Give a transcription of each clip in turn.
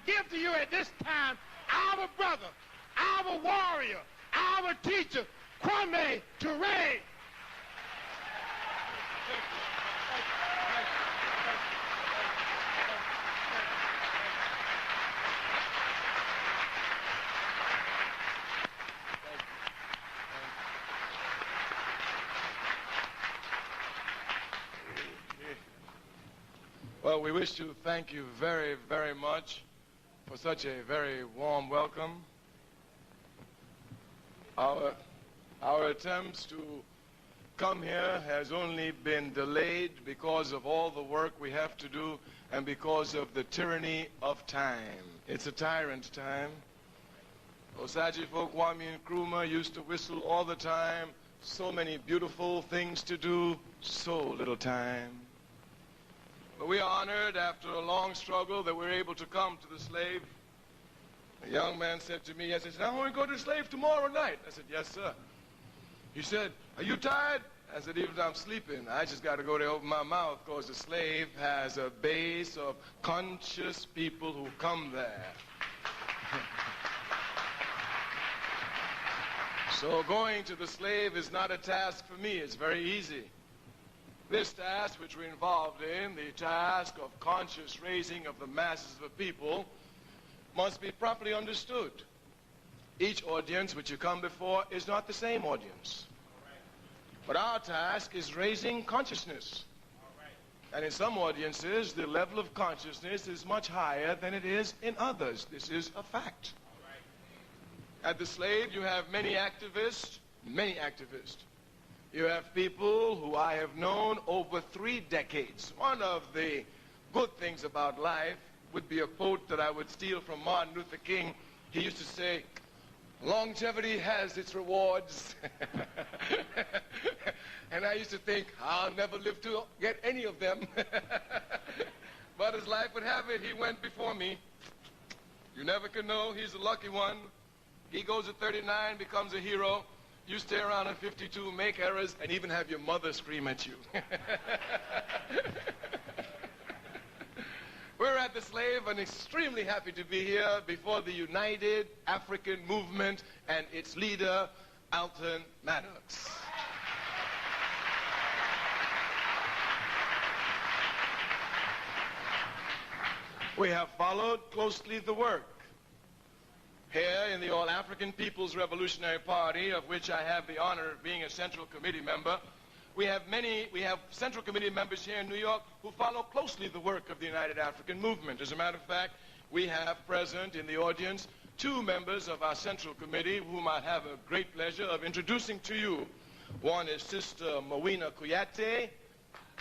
give to you at this time our brother, our warrior, our teacher, Kwame Ture. Well, we wish to thank you very, very much for such a very warm welcome. Our attempts to come here has only been delayed because of all the work we have to do and because of the tyranny of time. It's a tyrant time. Osajifo Kwame Nkrumah used to whistle all the time, so many beautiful things to do, so little time. But we are honored after a long struggle that we're able to come to the slave. A young man said to me, I said, I want to go to the slave tomorrow night. I said, yes, sir. He said, are you tired? I said, even if I'm sleeping, I just got to go there, open my mouth, because the slave has a base of conscious people who come there. So going to the slave is not a task for me. It's very easy. This task which we're involved in, the task of conscious raising of the masses of the people, must be properly understood. Each audience which you come before is not the same audience. But our task is raising consciousness. And in some audiences, the level of consciousness is much higher than it is in others. This is a fact. At the slave, you have many activists. You have people who I have known over 3 decades. One of the good things about life would be a quote that I would steal from Martin Luther King. He used to say, longevity has its rewards. And I used to think, I'll never live to get any of them. But as life would have it, he went before me. You never can know, he's the lucky one. He goes at 39, becomes a hero. You stay around at 52, make errors, and even have your mother scream at you. We're at the slave and extremely happy to be here before the United African Movement and its leader, Alton Maddox. We have followed closely the work here in the All-African People's Revolutionary Party, of which I have the honor of being a Central Committee member. We have Central Committee members here in New York who follow closely the work of the United African Movement. As a matter of fact, we have present in the audience 2 members of our Central Committee whom I have a great pleasure of introducing to you. One is Sister Mawina Kuyate,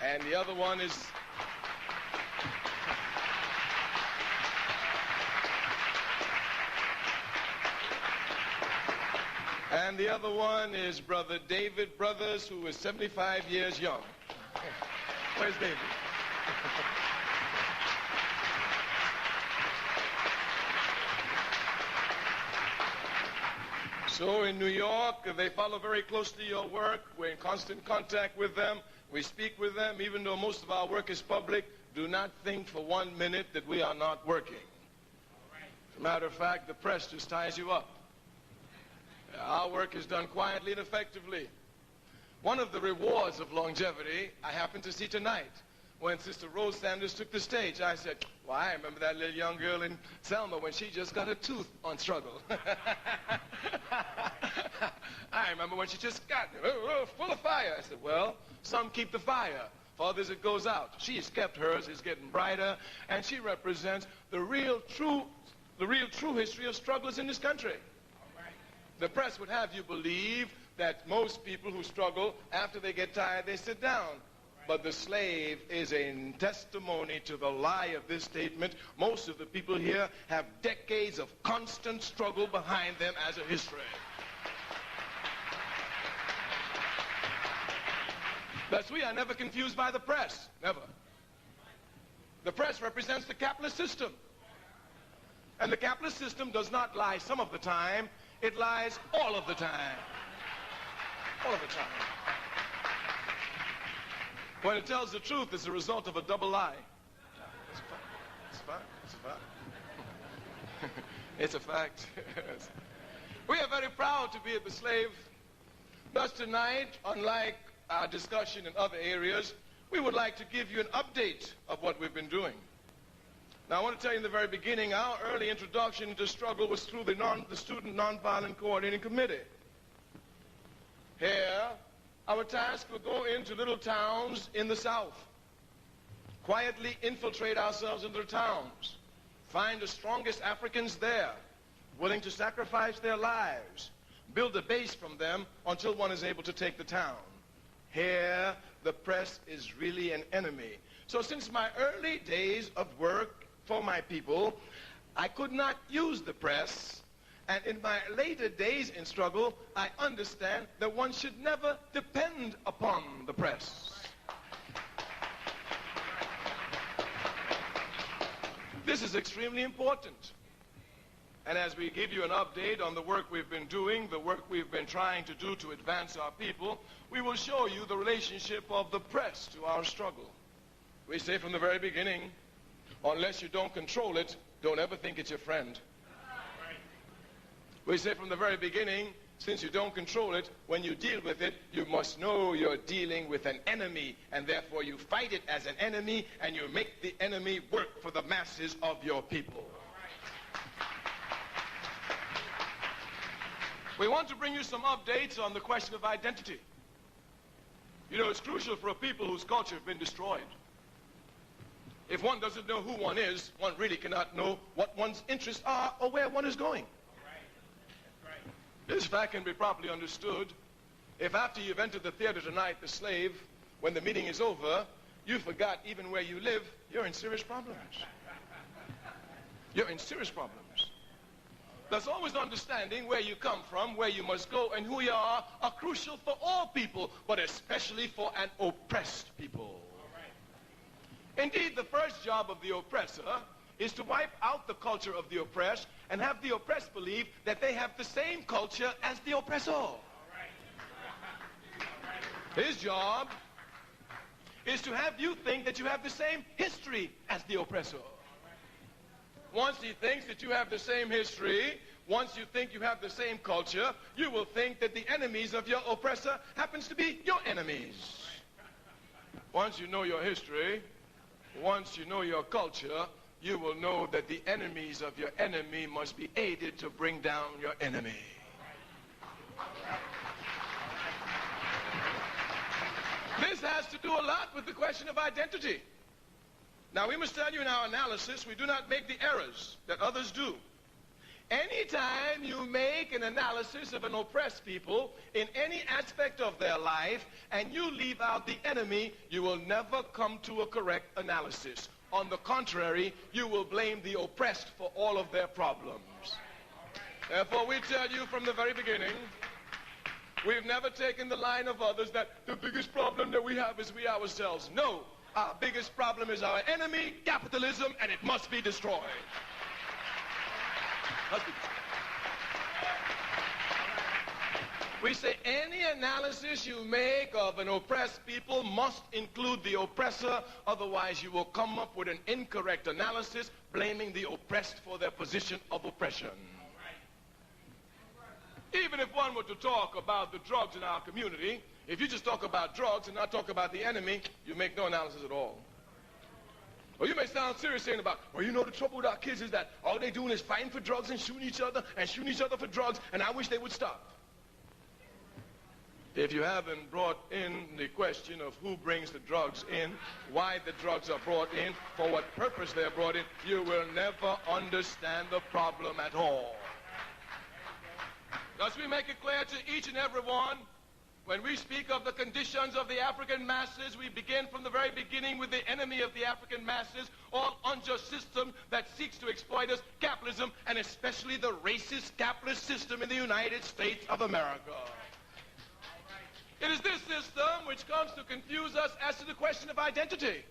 and the other one is... And the other one is Brother David Brothers, who is 75 years young. Where's David? So in New York, they follow very closely your work. We're in constant contact with them. We speak with them. Even though most of our work is public, do not think for 1 minute that we are not working. As a matter of fact, the press just ties you up. Our work is done quietly and effectively. One of the rewards of longevity I happened to see tonight when Sister Rose Sanders took the stage. I said, well, I remember that little young girl in Selma when she just got a tooth on struggle. I remember when she just got full of fire. I said, well, some keep the fire. For others it goes out. She's kept hers. It's getting brighter. And she represents the real true history of struggles in this country. The press would have you believe that most people who struggle, after they get tired, they sit down. But the slave is a testimony to the lie of this statement. Most of the people here have decades of constant struggle behind them as a history. Thus, we are never confused by the press. Never. The press represents the capitalist system. And the capitalist system does not lie some of the time. It lies all of the time. All of the time. When it tells the truth, it's a result of a double lie. It's fine. It's fine. It's fine. It's a fact. We are very proud to be at the slave. Thus tonight, unlike our discussion in other areas, we would like to give you an update of what we've been doing. Now, I want to tell you in the very beginning, our early introduction to struggle was through the Student Nonviolent Coordinating Committee. Here, our task would go into little towns in the South, quietly infiltrate ourselves into the towns, find the strongest Africans there, willing to sacrifice their lives, build a base from them until one is able to take the town. Here, the press is really an enemy. So since my early days of work for my people, I could not use the press. And in my later days in struggle, I understand that one should never depend upon the press. This is extremely important. And as we give you an update on the work we've been doing, the work we've been trying to do to advance our people, we will show you the relationship of the press to our struggle. We say from the very beginning, unless you don't control it, don't ever think it's your friend. We say from the very beginning, since you don't control it, when you deal with it, you must know you're dealing with an enemy, and therefore you fight it as an enemy, and you make the enemy work for the masses of your people. We want to bring you some updates on the question of identity. You know, it's crucial for a people whose culture has been destroyed. If one doesn't know who one is, one really cannot know what one's interests are or where one is going. This fact can be properly understood if after you've entered the theater tonight, the slave, when the meeting is over, you forgot even where you live, you're in serious problems. You're in serious problems. Thus, always understanding where you come from, where you must go, and who you are crucial for all people, but especially for an oppressed people. Indeed, the first job of the oppressor is to wipe out the culture of the oppressed and have the oppressed believe that they have the same culture as the oppressor. His job is to have you think that you have the same history as the oppressor. Once he thinks that you have the same history, once you think you have the same culture, you will think that the enemies of your oppressor happens to be your enemies. Once you know your history, once you know your culture, you will know that the enemies of your enemy must be aided to bring down your enemy. This has to do a lot with the question of identity. Now, we must tell you in our analysis, we do not make the errors that others do. Anytime you make an analysis of an oppressed people in any aspect of their life and you leave out the enemy, you will never come to a correct analysis. On the contrary, you will blame the oppressed for all of their problems. Therefore, we tell you from the very beginning, we've never taken the line of others that the biggest problem that we have is we ourselves. No, our biggest problem is our enemy, capitalism, and it must be destroyed. We say any analysis you make of an oppressed people must include the oppressor, otherwise you will come up with an incorrect analysis blaming the oppressed for their position of oppression. Even if one were to talk about the drugs in our community, if you just talk about drugs and not talk about the enemy, you make no analysis at all. Or you may sound serious saying about, well, you know, the trouble with our kids is that all they're doing is fighting for drugs and shooting each other for drugs, and I wish they would stop. If you haven't brought in the question of who brings the drugs in, why the drugs are brought in, for what purpose they're brought in, you will never understand the problem at all. Thus we make it clear to each and every one, when we speak of the conditions of the African masses, we begin from the very beginning with the enemy of the African masses, all unjust system that seeks to exploit us, capitalism, and especially the racist capitalist system in the United States of America. It is this system which comes to confuse us as to the question of identity.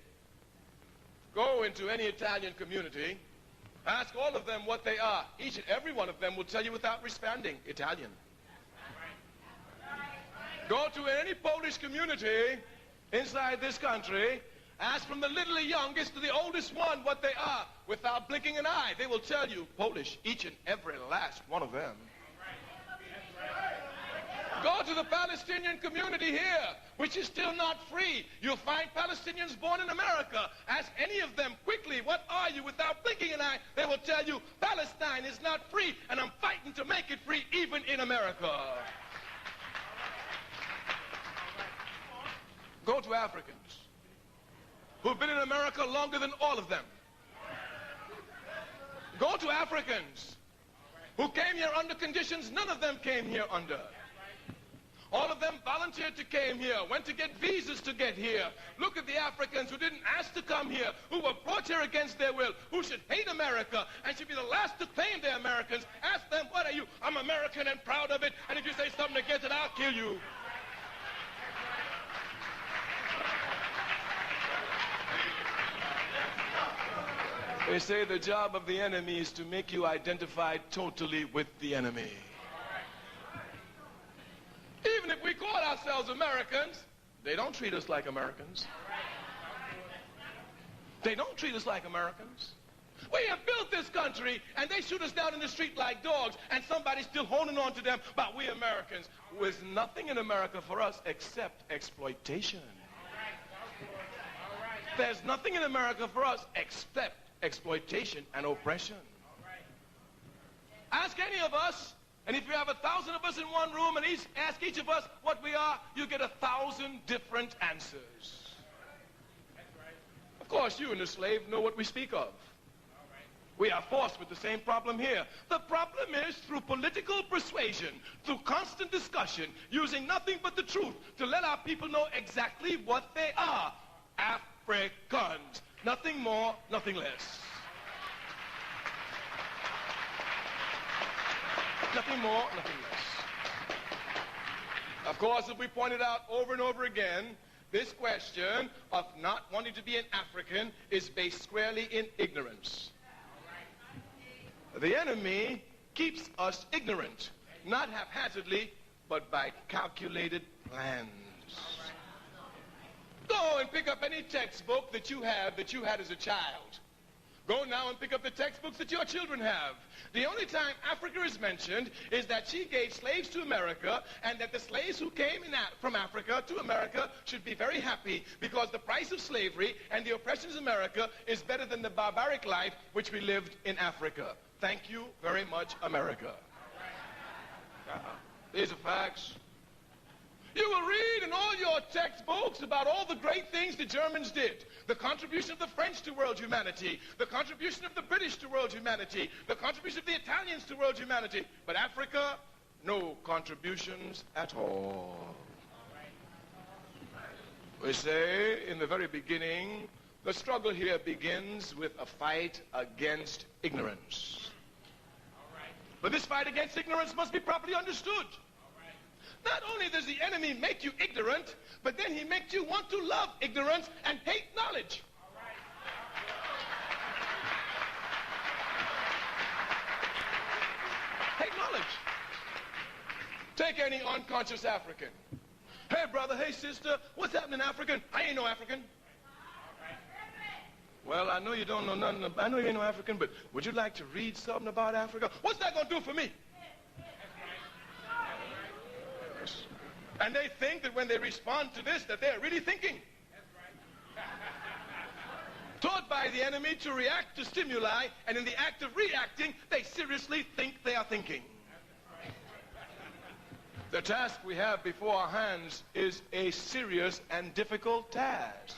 Go into any Italian community, ask all of them what they are. Each and every one of them will tell you without responding, Italian. Go to any Polish community inside this country, Ask from the little youngest to the oldest one what they are. Without blinking an eye, they will tell you Polish, each and every last one of them. Go to the Palestinian community here, which is still not free. You'll find Palestinians born in America. Ask any of them quickly, what are you? Without blinking an eye, they will tell you Palestine is not free, and I'm fighting to make it free even in America. Go to Africans who've been in America longer than all of them. Go to Africans who came here under conditions none of them came here under. All of them volunteered to came here, went to get visas to get here. Look at the Africans who didn't ask to come here, who were brought here against their will, who should hate America and should be the last to claim they're Americans. Ask them, what are you? I'm American and proud of it, and if you say something against it, I'll kill you. They say the job of the enemy is to make you identify totally with the enemy. Even if we call ourselves Americans, they don't treat us like Americans. They don't treat us like Americans. We have built this country, and they shoot us down in the street like dogs, and somebody's still holding on to them about we Americans. There's nothing in America for us except exploitation. There's nothing in America for us except exploitation and oppression. Ask any of us, and if you have 1,000 of us in one room and ask each of us what we are, you get 1,000 different answers. Of course, you and the slave know what we speak of. We are forced with the same problem here. The problem is through political persuasion, through constant discussion, using nothing but the truth to let our people know exactly what they are. Africans. Nothing more, nothing less. Nothing more, nothing less. Of course, as we pointed out over and over again, this question of not wanting to be an African is based squarely in ignorance. The enemy keeps us ignorant, not haphazardly, but by calculated plans. Go and pick up any textbook that you had as a child. Go now and pick up the textbooks that your children have. The only time Africa is mentioned is that she gave slaves to America, and that the slaves who came from Africa to America should be very happy because the price of slavery and the oppressions of America is better than the barbaric life which we lived in Africa. Thank you very much, America. These are facts. You will read in all your textbooks about all the great things the Germans did. The contribution of the French to world humanity. The contribution of the British to world humanity. The contribution of the Italians to world humanity. But Africa, no contributions at all. We say in the very beginning, the struggle here begins with a fight against ignorance. But this fight against ignorance must be properly understood. Not only does the enemy make you ignorant, but then he makes you want to love ignorance and hate knowledge. Hate knowledge. Take any unconscious African. Hey brother, hey sister, what's happening African? I ain't no African. Well, I know you don't know nothing. I know you ain't no African, but would you like to read something about Africa? What's that going to do for me? And they think that when they respond to this, that they're really thinking. Taught by the enemy to react to stimuli, and in the act of reacting, they seriously think they are thinking. The task we have before our hands is a serious and difficult task.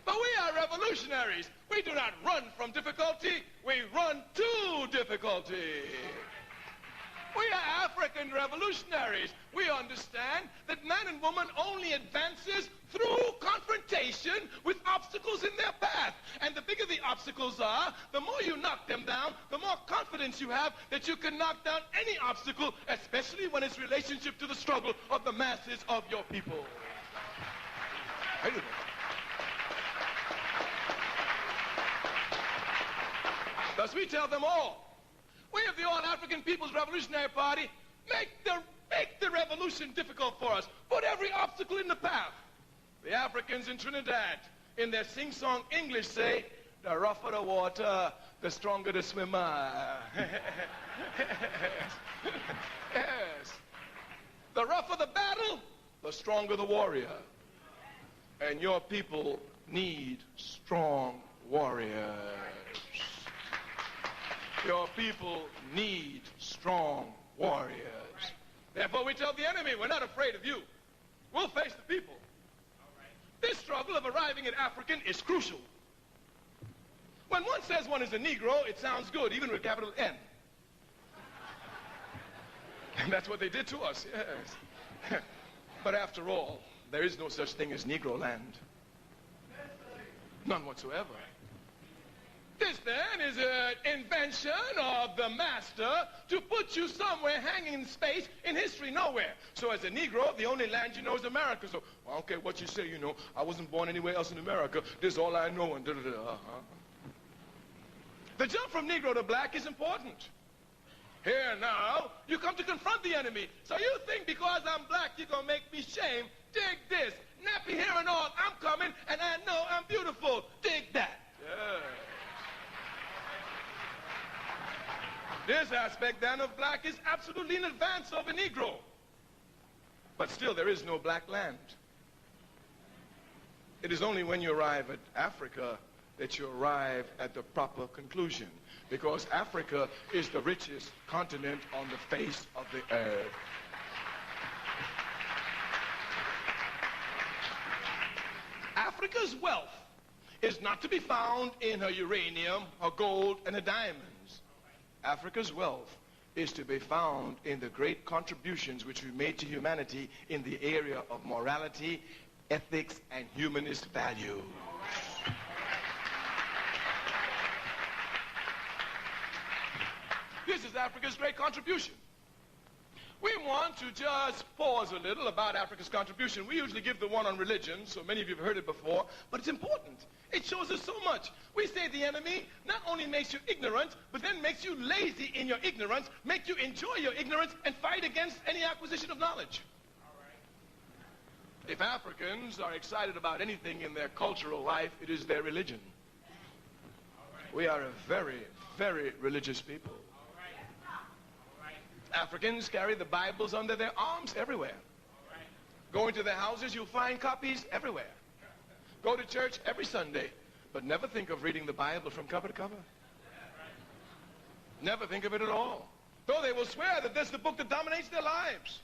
But we are revolutionaries. We do not run from difficulty. We run to difficulty. We are African revolutionaries. We understand that man and woman only advances through confrontation with obstacles in their path. And the bigger the obstacles are, the more you knock them down, the more confidence you have that you can knock down any obstacle, especially when it's relationship to the struggle of the masses of your people. Thus we tell them all, we of the All-African People's Revolutionary Party make the revolution difficult for us. Put every obstacle in the path. The Africans in Trinidad in their sing-song English say, the rougher the water, the stronger the swimmer. Yes. The rougher the battle, the stronger the warrior. And your people need strong warriors. Your people need strong warriors. Therefore, we tell the enemy, we're not afraid of you. We'll face the people. This struggle of arriving at African is crucial. When one says one is a Negro, it sounds good, even with capital N. And that's what they did to us, yes. But after all, there is no such thing as Negro land. None whatsoever. This, then, is an invention of the master to put you somewhere hanging in space in history nowhere. So as a Negro, the only land you know is America. So, well, I don't care what you say, you know. I wasn't born anywhere else in America. This is all I know. And The jump from Negro to black is important. Here now, you come to confront the enemy. So you think because I'm black, you're going to make me shame. Dig this. Nappy hair and all, I'm coming, and I know I'm beautiful. Dig that. Yeah. This aspect, then, of black is absolutely in advance of a Negro. But still, there is no black land. It is only when you arrive at Africa that you arrive at the proper conclusion. Because Africa is the richest continent on the face of the earth. Africa's wealth is not to be found in her uranium, her gold, and her diamonds. Africa's wealth is to be found in the great contributions which we made to humanity in the area of morality, ethics, and humanist values. This is Africa's great contribution. We want to just pause a little about Africa's contribution. We usually give the one on religion, so many of you have heard it before, but it's important. It shows us so much. We say the enemy not only makes you ignorant, but then makes you lazy in your ignorance, make you enjoy your ignorance, and fight against any acquisition of knowledge. If Africans are excited about anything in their cultural life, it is their religion. We are a very, very religious people. Africans carry the Bibles under their arms everywhere. Go into their houses, you'll find copies everywhere. Go to church every Sunday, but never think of reading the Bible from cover to cover. Never think of it at all. Though they will swear that this is the book that dominates their lives.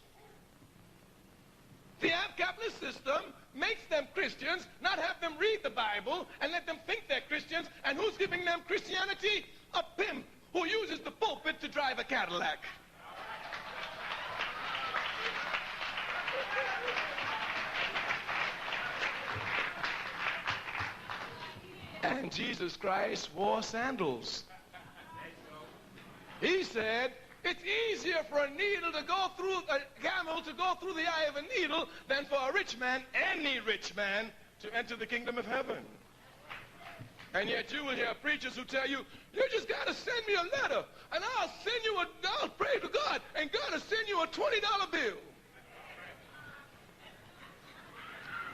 The capitalist system makes them Christians, not have them read the Bible, and let them think they're Christians, and who's giving them Christianity? A pimp who uses the pulpit to drive a Cadillac. And Jesus Christ wore sandals. He said, it's easier for a needle to go through, a camel to go through the eye of a needle than for a rich man, any rich man, to enter the kingdom of heaven. And yet you will hear preachers who tell you, you just got to send me a letter, and I'll pray to God, and God will send you a $20 bill.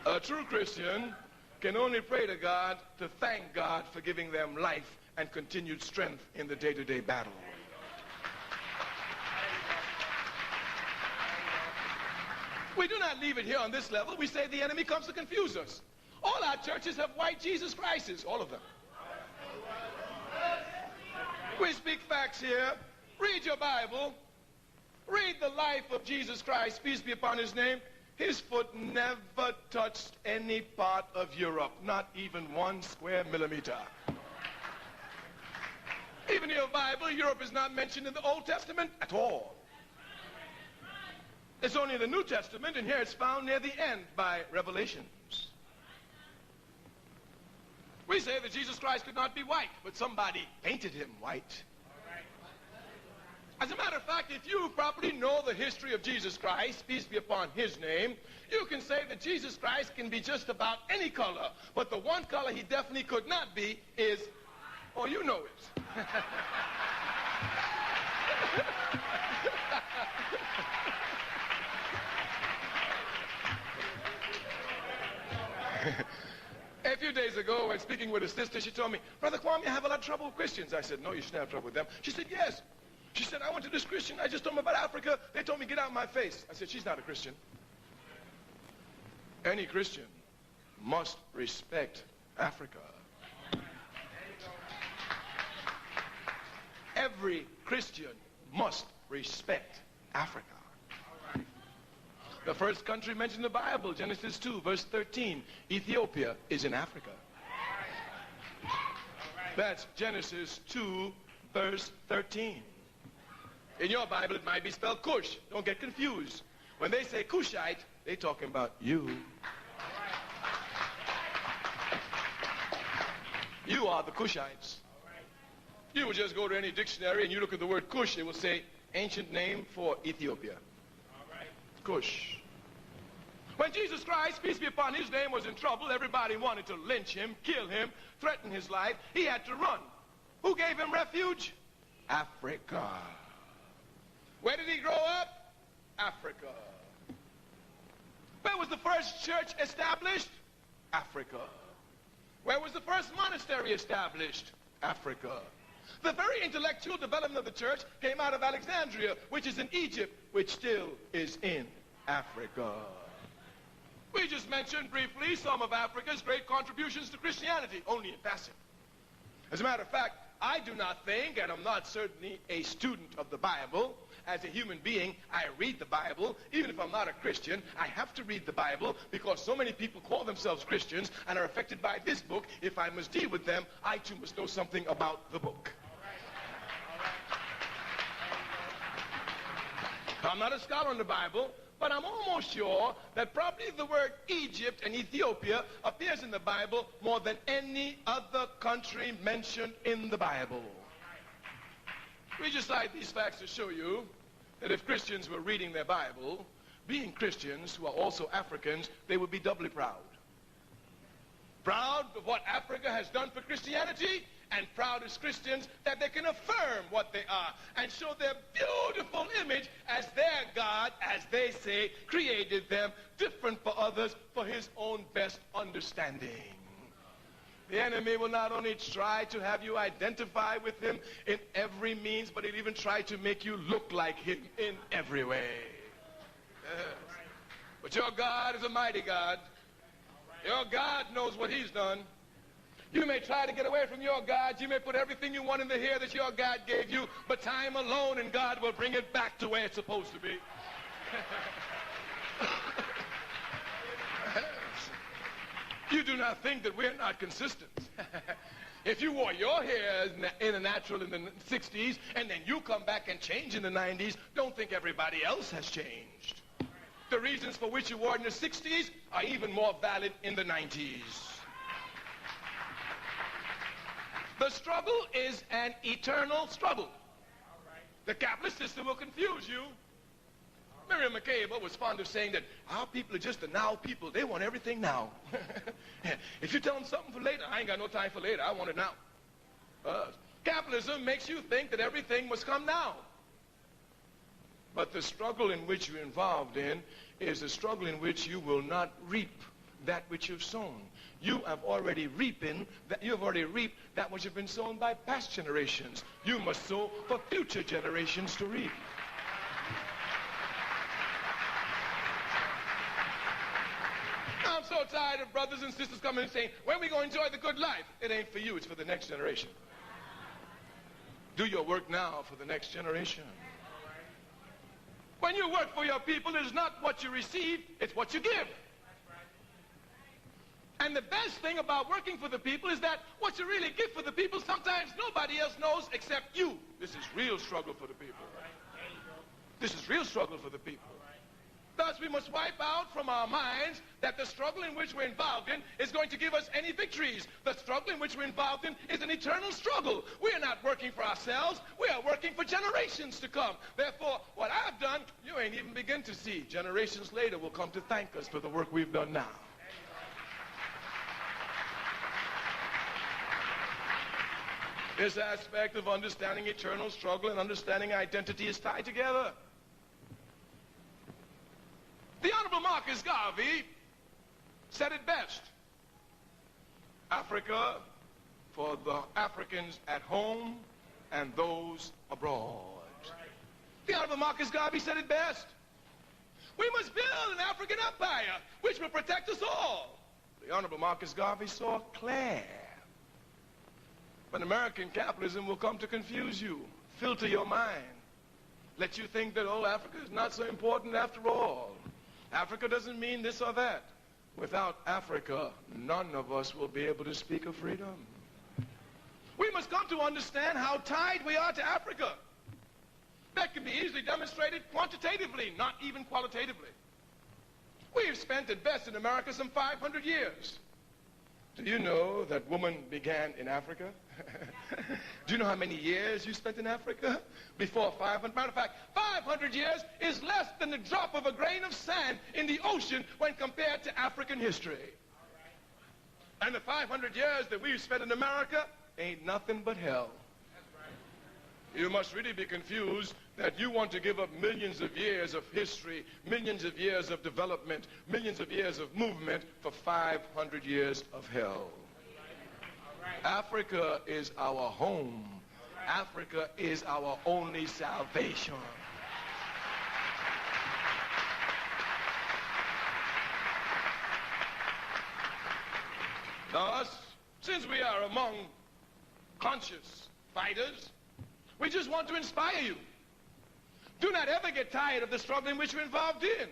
A true Christian can only pray to God to thank God for giving them life and continued strength in the day-to-day battle. We do not leave it here on this level. We say the enemy comes to confuse us. All our churches have white Jesus Christs, all of them. We speak facts here. Read your Bible. Read the life of Jesus Christ, peace be upon his name. His foot never touched any part of Europe, not even 1 square millimeter. Even in your Bible, Europe is not mentioned in the Old Testament at all. It's only in the New Testament, and here it's found near the end by Revelations. We say that Jesus Christ could not be white, but somebody painted him white. As a matter of fact, if you properly know the history of Jesus Christ, peace be upon his name, you can say that Jesus Christ can be just about any color, but the one color he definitely could not be is, oh, you know it. A few days days ago, when speaking with a sister, she told me, Brother Kwame, I have a lot of trouble with Christians. I said, no, you shouldn't have trouble with them. She said, yes. She said, I went to this Christian. I just told them about Africa. They told me, get out of my face. I said, she's not a Christian. Any Christian must respect Africa. Every Christian must respect Africa. The first country mentioned in the Bible, Genesis 2, verse 13, Ethiopia is in Africa. That's Genesis 2, verse 13. In your Bible, it might be spelled Cush. Don't get confused. When they say Cushite, they're talking about you. You are the Cushites. You will just go to any dictionary and you look at the word Cush, it will say ancient name for Ethiopia. Cush. When Jesus Christ, peace be upon his name, was in trouble, everybody wanted to lynch him, kill him, threaten his life. He had to run. Who gave him refuge? Africa. Where did he grow up? Africa. Where was the first church established? Africa. Where was the first monastery established? Africa. The very intellectual development of the church came out of Alexandria, which is in Egypt, which still is in Africa. We just mentioned briefly some of Africa's great contributions to Christianity, only in passing. As a matter of fact, I do not think, and I'm not certainly a student of the Bible. As a human being, I read the Bible. Even if I'm not a Christian, I have to read the Bible because so many people call themselves Christians and are affected by this book. If I must deal with them, I too must know something about the book. I'm not a scholar in the Bible, but I'm almost sure that probably the word Egypt and Ethiopia appears in the Bible more than any other country mentioned in the Bible. We just cite these facts to show you that if Christians were reading their Bible, being Christians who are also Africans, they would be doubly proud. Proud of what Africa has done for Christianity, and proud as Christians that they can affirm what they are and show their beautiful image as their God, as they say, created them, different for others for his own best understanding. The enemy will not only try to have you identify with him in every means, but he'll even try to make you look like him in every way. Yes. But your God is a mighty God. Your God knows what he's done. You may try to get away from your God. You may put everything you want in the hair that your God gave you, but time alone and God will bring it back to where it's supposed to be. You do not think that we're not consistent. If you wore your hair in a natural in the 60s and then you come back and change in the 90s, don't think everybody else has changed. The reasons for which you wore it in the 60s are even more valid in the 90s. The struggle is an eternal struggle. The capitalist system will confuse you. Miriam Makeba was fond of saying that our people are just the now people. They want everything now. If you tell them something for later, I ain't got no time for later. I want it now. Capitalism makes you think that everything must come now. But the struggle in which you're involved in is a struggle in which you will not reap that which you've sown. You have already reaped that which has been sown by past generations. You must sow for future generations to reap. I'm so tired of brothers and sisters coming and saying, when are we going to enjoy the good life? It ain't for you, it's for the next generation. Do your work now for the next generation. When you work for your people, it is not what you receive, it's what you give. And the best thing about working for the people is that what you really give for the people, sometimes nobody else knows except you. This is real struggle for the people. This is real struggle for the people. Thus, we must wipe out from our minds that the struggle in which we're involved in is going to give us any victories. The struggle in which we're involved in is an eternal struggle. We are not working for ourselves. We are working for generations to come. Therefore, what I've done, you ain't even begin to see. Generations later will come to thank us for the work we've done now. This aspect of understanding eternal struggle and understanding identity is tied together. The Honorable Marcus Garvey said it best. Africa for the Africans at home and those abroad. The Honorable Marcus Garvey said it best. We must build an African empire which will protect us all. The Honorable Marcus Garvey saw clear. But American capitalism will come to confuse you, filter your mind, let you think that, oh, Africa is not so important after all. Africa doesn't mean this or that. Without Africa, none of us will be able to speak of freedom. We must come to understand how tied we are to Africa. That can be easily demonstrated quantitatively, not even qualitatively. We have spent at best in America some 500 years. Do you know that woman began in Africa? Do you know how many years you spent in Africa? Before 500. Matter of fact, 500 years is less than the drop of a grain of sand in the ocean when compared to African history. And the 500 years that we've spent in America ain't nothing but hell. You must really be confused that you want to give up millions of years of history, millions of years of development, millions of years of movement for 500 years of hell. Africa is our home. Africa is our only salvation. Thus, since we are among conscious fighters, we just want to inspire you. Do not ever get tired of the struggle in which you're involved in.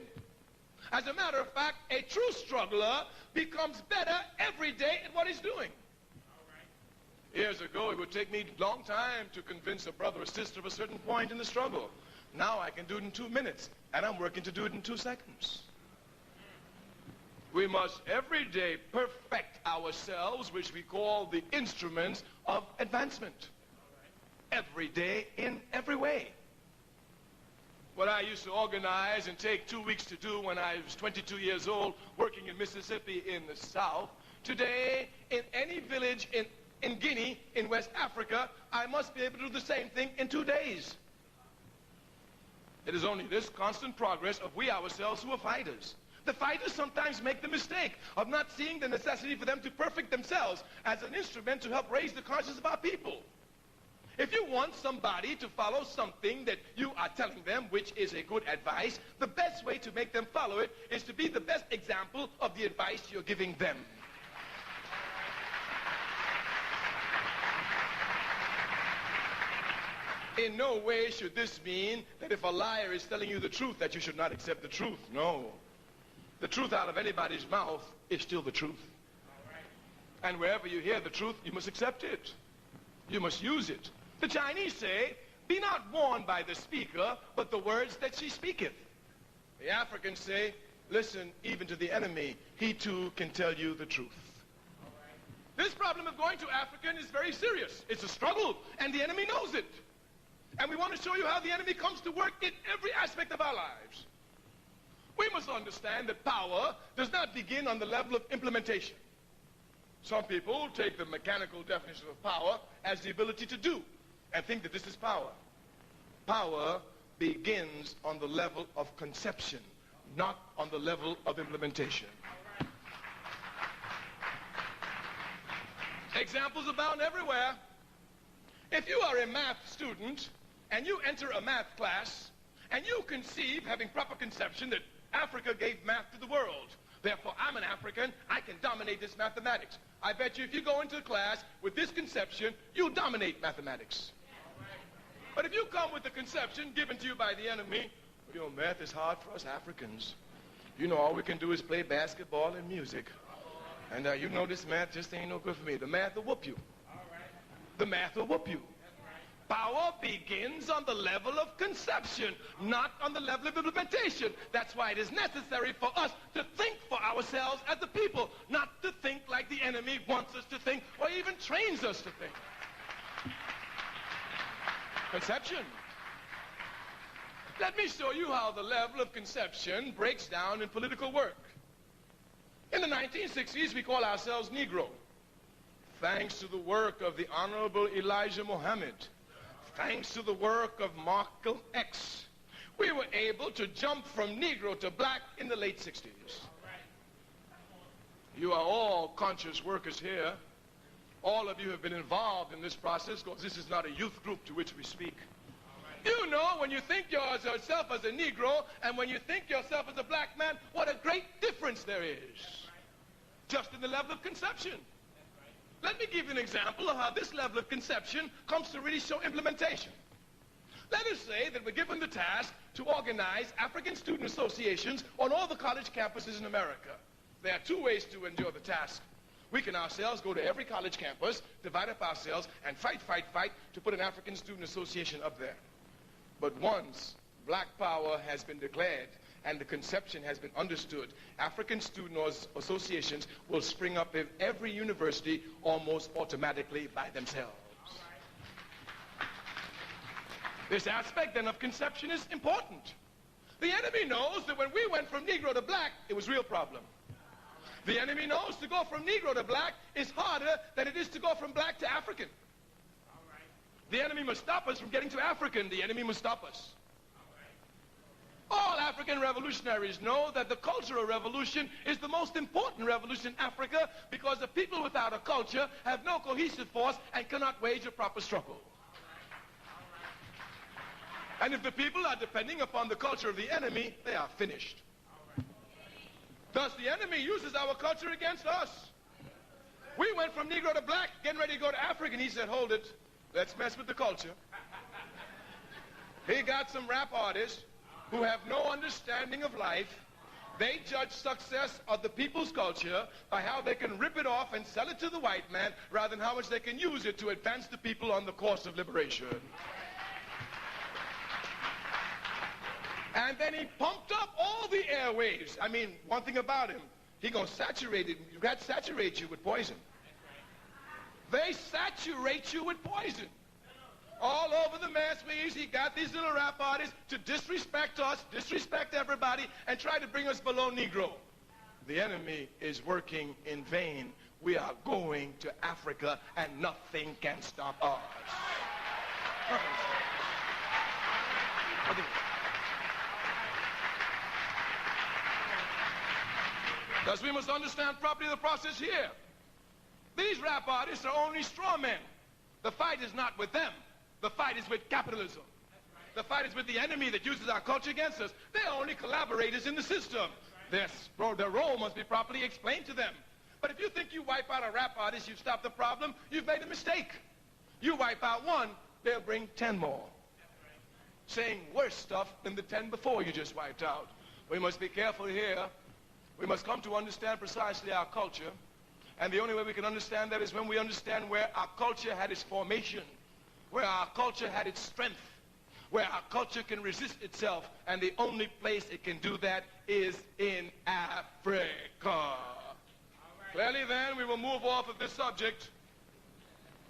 As a matter of fact, a true struggler becomes better every day at what he's doing. Years ago, it would take me a long time to convince a brother or sister of a certain point in the struggle. Now I can do it in 2 minutes, and I'm working to do it in 2 seconds. We must every day perfect ourselves, which we call the instruments of advancement. Every day, in every way. What I used to organize and take 2 weeks to do when I was 22 years old, working in Mississippi in the South, today, in any village in Guinea, in West Africa, I must be able to do the same thing in 2 days. It is only this constant progress of we ourselves who are fighters. The fighters sometimes make the mistake of not seeing the necessity for them to perfect themselves as an instrument to help raise the conscience of our people. If you want somebody to follow something that you are telling them, which is a good advice, the best way to make them follow it is to be the best example of the advice you're giving them. In no way should this mean that if a liar is telling you the truth, that you should not accept the truth. No. The truth out of anybody's mouth is still the truth. And wherever you hear the truth, you must accept it. You must use it. The Chinese say, be not warned by the speaker, but the words that she speaketh. The Africans say, listen even to the enemy. He too can tell you the truth. This problem of going to African is very serious. It's a struggle, and the enemy knows it. And we want to show you how the enemy comes to work in every aspect of our lives. We must understand that power does not begin on the level of implementation. Some people take the mechanical definition of power as the ability to do and think that this is power. Power begins on the level of conception, not on the level of implementation. Examples abound everywhere. If you are a math student and you enter a math class and you conceive, having proper conception, that Africa gave math to the world, therefore I'm an African, I can dominate this mathematics. I bet you if you go into class with this conception, you'll dominate mathematics. But if you come with the conception given to you by the enemy, you know, math is hard for us Africans. You know, all we can do is play basketball and music. And you know this math just ain't no good for me. The math will whoop you. The math will whoop you. Power begins on the level of conception, not on the level of implementation. That's why it is necessary for us to think for ourselves as the people, not to think like the enemy wants us to think or even trains us to think. Conception. Let me show you how the level of conception breaks down in political work. In the 1960s, we call ourselves Negro. Thanks to the work of the Honorable Elijah Muhammad, thanks to the work of Malcolm X, we were able to jump from Negro to black in the late 60s. You are all conscious workers here. all of you have been involved in this process, because this is not a youth group to which we speak. You know, when you think yourself as a Negro and when you think yourself as a black man, what a great difference there is, just in the level of conception. Let me give you an example of how this level of conception comes to really show implementation. Let us say that we're given the task to organize African student associations on all the college campuses in America. There are two ways to endure the task. We can ourselves go to every college campus, divide up ourselves, and fight to put an African student association up there. But once black power has been declared and the conception has been understood, African student associations will spring up in every university almost automatically by themselves. This aspect then of conception is important. The enemy knows that when we went from Negro to black, it was a real problem. The enemy knows to go from Negro to black is harder than it is to go from black to African. The enemy must stop us from getting to African. The enemy must stop us. All African revolutionaries know that the cultural revolution is the most important revolution in Africa, because the people without a culture have no cohesive force and cannot wage a proper struggle. And if the people are depending upon the culture of the enemy, they are finished. Thus, the enemy uses our culture against us. We went from Negro to black, getting ready to go to African. He said, hold it, let's mess with the culture. He got some rap artists who have no understanding of life. They judge success of the people's culture by how they can rip it off and sell it to the white man, rather than how much they can use it to advance the people on the course of liberation. And then he pumped up all the airwaves. I mean, one thing about him, he gonna saturate it. You got to saturate you with poison. They saturate you with poison. All over the mass media, he got these little rap artists to disrespect us, disrespect everybody, and try to bring us below Negro. The enemy is working in vain. We are going to Africa, and nothing can stop us. Thus, we must understand properly the process here. These rap artists are only straw men. The fight is not with them. The fight is with capitalism. The fight is with the enemy that uses our culture against us. They're only collaborators in the system. Their role must be properly explained to them. But if you think you wipe out a rap artist, you've stopped the problem, you've made a mistake. You wipe out one, they'll bring 10 more, saying worse stuff than the 10 before you just wiped out. We must be careful here. We must come to understand precisely our culture. And the only way we can understand that is when we understand where our culture had its formation, where our culture had its strength, where our culture can resist itself. And the only place it can do that is in Africa. Clearly then, we will move off of this subject.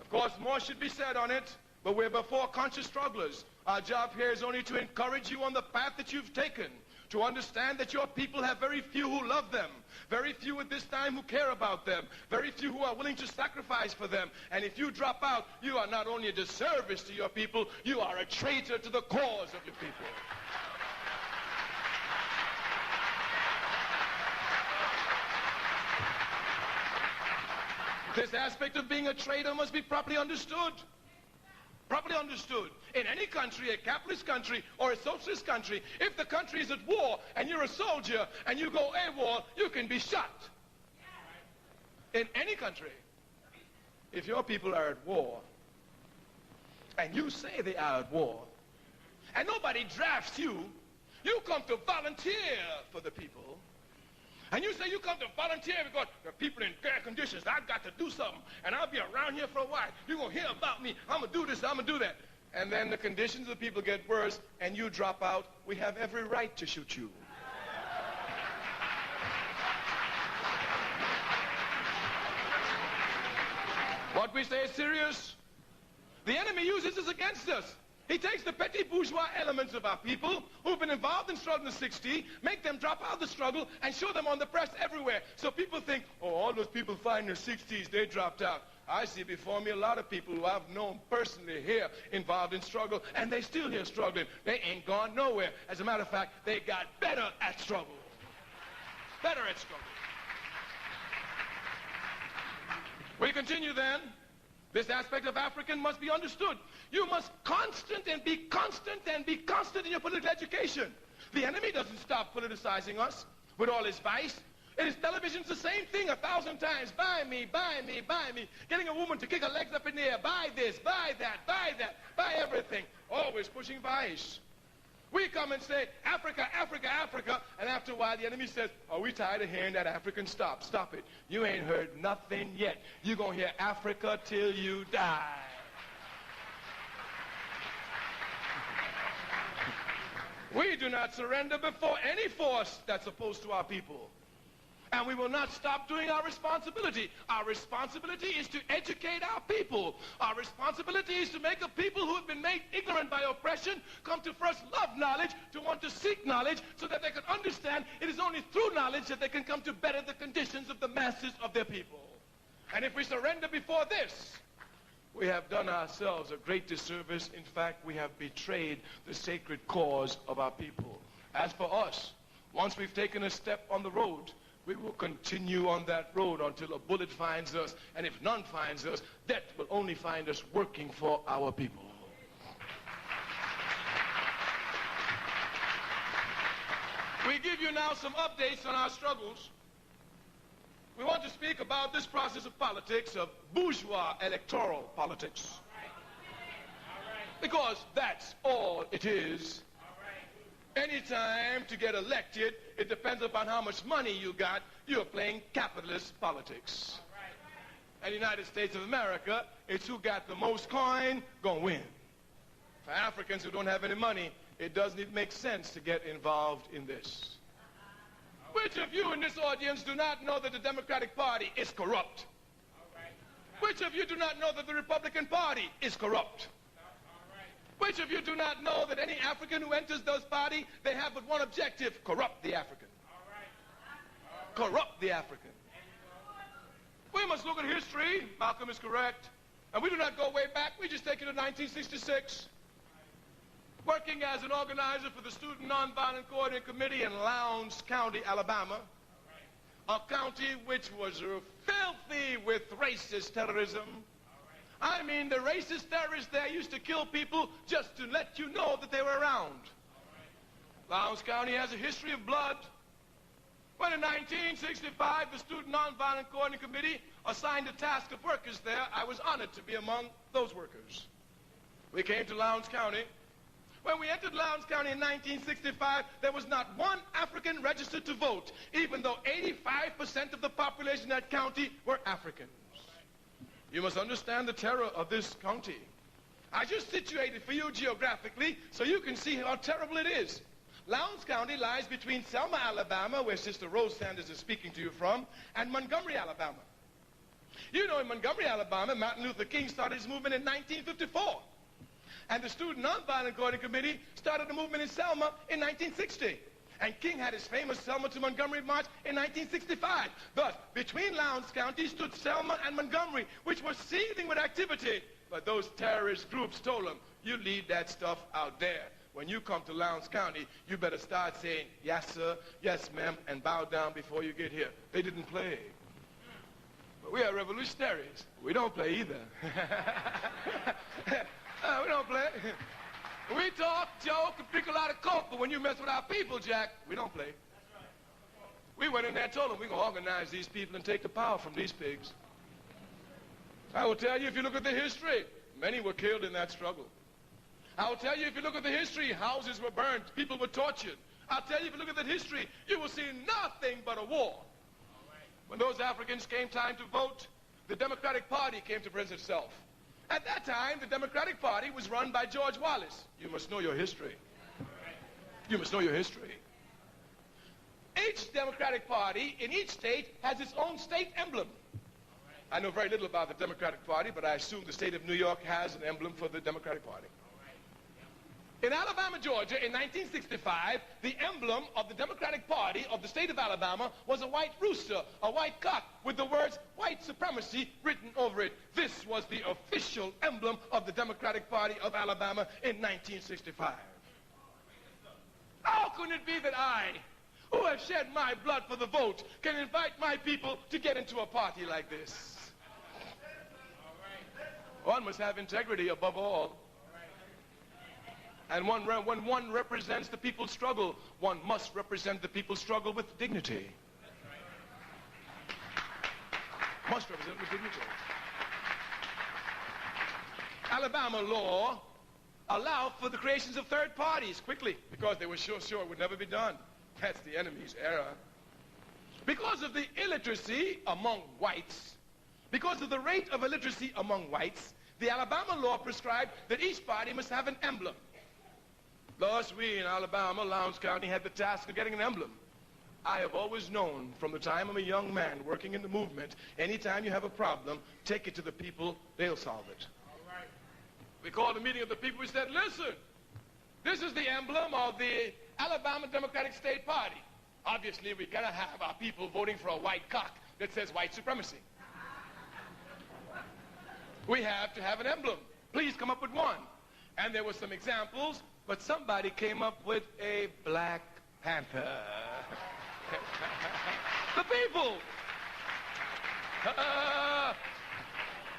Of course, more should be said on it, but we're before conscious strugglers. Our job here is only to encourage you on the path that you've taken, to understand that your people have very few who love them, very few at this time who care about them, very few who are willing to sacrifice for them. And if you drop out, you are not only a disservice to your people, you are a traitor to the cause of your people. This aspect of being a traitor must be properly understood. Properly understood. In any country, a capitalist country or a socialist country, if the country is at war and you're a soldier and you go AWOL, you can be shot. In any country. If your people are at war and you say they are at war and nobody drafts you, you come to volunteer for the people. And you say you come to volunteer because the people in dire conditions, I've got to do something, and I'll be around here for a while. You're going to hear about me. I'm going to do this, I'm going to do that. And then the conditions of the people get worse, and you drop out. We have every right to shoot you. What we say is serious. The enemy uses this against us. He takes the petty bourgeois elements of our people who've been involved in struggle in the 60s, make them drop out of the struggle, and show them on the press everywhere. So people think, oh, all those people fighting in the 60s, they dropped out. I see before me a lot of people who I've known personally here involved in struggle, and they still here struggling. They ain't gone nowhere. As a matter of fact, they got better at struggle. Better at struggle. We continue then. This aspect of African must be understood. You must constant and be constant and be constant in your political education. The enemy doesn't stop politicizing us with all his vice. In his television's the same thing 1,000 times. Buy me, buy me, buy me. Getting a woman to kick her legs up in the air. Buy this, buy that, buy that, buy everything. Always pushing vice. We come and say, Africa, Africa, Africa, and after a while the enemy says, are we tired of hearing that African? Stop, stop it. You ain't heard nothing yet. You're going to hear Africa till you die. We do not surrender before any force that's opposed to our people. And we will not stop doing our responsibility. Our responsibility is to educate our people. Our responsibility is to make the people who have been made ignorant by oppression come to first love knowledge, to want to seek knowledge, so that they can understand it is only through knowledge that they can come to better the conditions of the masses of their people. And if we surrender before this, we have done ourselves a great disservice. In fact, we have betrayed the sacred cause of our people. As for us, once we've taken a step on the road, we will continue on that road until a bullet finds us, and if none finds us, death will only find us working for our people. We give you now some updates on our struggles. We want to speak about this process of politics, of bourgeois electoral politics. Because that's all it is. Anytime to get elected, it depends upon how much money you got. You're playing capitalist politics. In the United States of America, it's who got the most coin gonna win. For Africans who don't have any money, it doesn't even make sense to get involved in this. Which of you in this audience do not know that the Democratic Party is corrupt? Which of you do not know that the Republican Party is corrupt? Which of you do not know that any African who enters those parties, they have but one objective: corrupt the African. Corrupt the African. We must look at history. Malcolm is correct. And we do not go way back. We just take it to 1966. Working as an organizer for the Student Nonviolent Coordinating Committee in Lowndes County, Alabama. A county which was filthy with racist terrorism. I mean, the racist terrorists there used to kill people just to let you know that they were around. Lowndes County has a history of blood. When in 1965, the Student Nonviolent Coordinating Committee assigned a task of workers there, I was honored to be among those workers. We came to Lowndes County. When we entered Lowndes County in 1965, there was not one African registered to vote, even though 85% of the population in that county were Africans. You must understand the terror of this county. I just situated for you geographically so you can see how terrible it is. Lowndes County lies between Selma, Alabama, where Sister Rose Sanders is speaking to you from, and Montgomery, Alabama. You know, in Montgomery, Alabama, Martin Luther King started his movement in 1954. And the Student Nonviolent Coordinating Committee started a movement in Selma in 1960. And King had his famous Selma to Montgomery March in 1965. Thus, between Lowndes County stood Selma and Montgomery, which were seething with activity. But those terrorist groups told them, you leave that stuff out there. When you come to Lowndes County, you better start saying, yes, sir, yes, ma'am, and bow down before you get here. They didn't play. But we are revolutionaries. We don't play either. We don't play. We talk, joke, and drink a lot of coke, but when you mess with our people, Jack, we don't play. We went in there and told them we're going to organize these people and take the power from these pigs. I will tell you, if you look at the history, many were killed in that struggle. I will tell you, if you look at the history, houses were burned, people were tortured. I'll tell you, if you look at that history, you will see nothing but a war. When those Africans came time to vote, the Democratic Party came to present itself. At that time, the Democratic Party was run by George Wallace. You must know your history. You must know your history. Each Democratic Party in each state has its own state emblem. I know very little about the Democratic Party, but I assume the state of New York has an emblem for the Democratic Party. In Alabama, Georgia, in 1965, the emblem of the Democratic Party of the state of Alabama was a white rooster, a white cock, with the words white supremacy written over it. This was the official emblem of the Democratic Party of Alabama in 1965. How can it be that I, who have shed my blood for the vote, can invite my people to get into a party like this? One must have integrity above all. And when one represents the people's struggle, one must represent the people's struggle with dignity. Must represent with dignity. Alabama law allowed for the creations of third parties quickly because they were sure it would never be done. That's the enemy's error. Because of the illiteracy among whites, because of the rate of illiteracy among whites, the Alabama law prescribed that each party must have an emblem. Thus, we in Alabama, Lowndes County, had the task of getting an emblem. I have always known from the time I'm a young man working in the movement, anytime you have a problem, take it to the people, they'll solve it. All right. We called a meeting of the people. We said, listen, this is the emblem of the Alabama Democratic State Party. Obviously, we cannot have our people voting for a white cock that says white supremacy. We have to have an emblem. Please come up with one. And there were some examples, but somebody came up with a Black Panther. The people.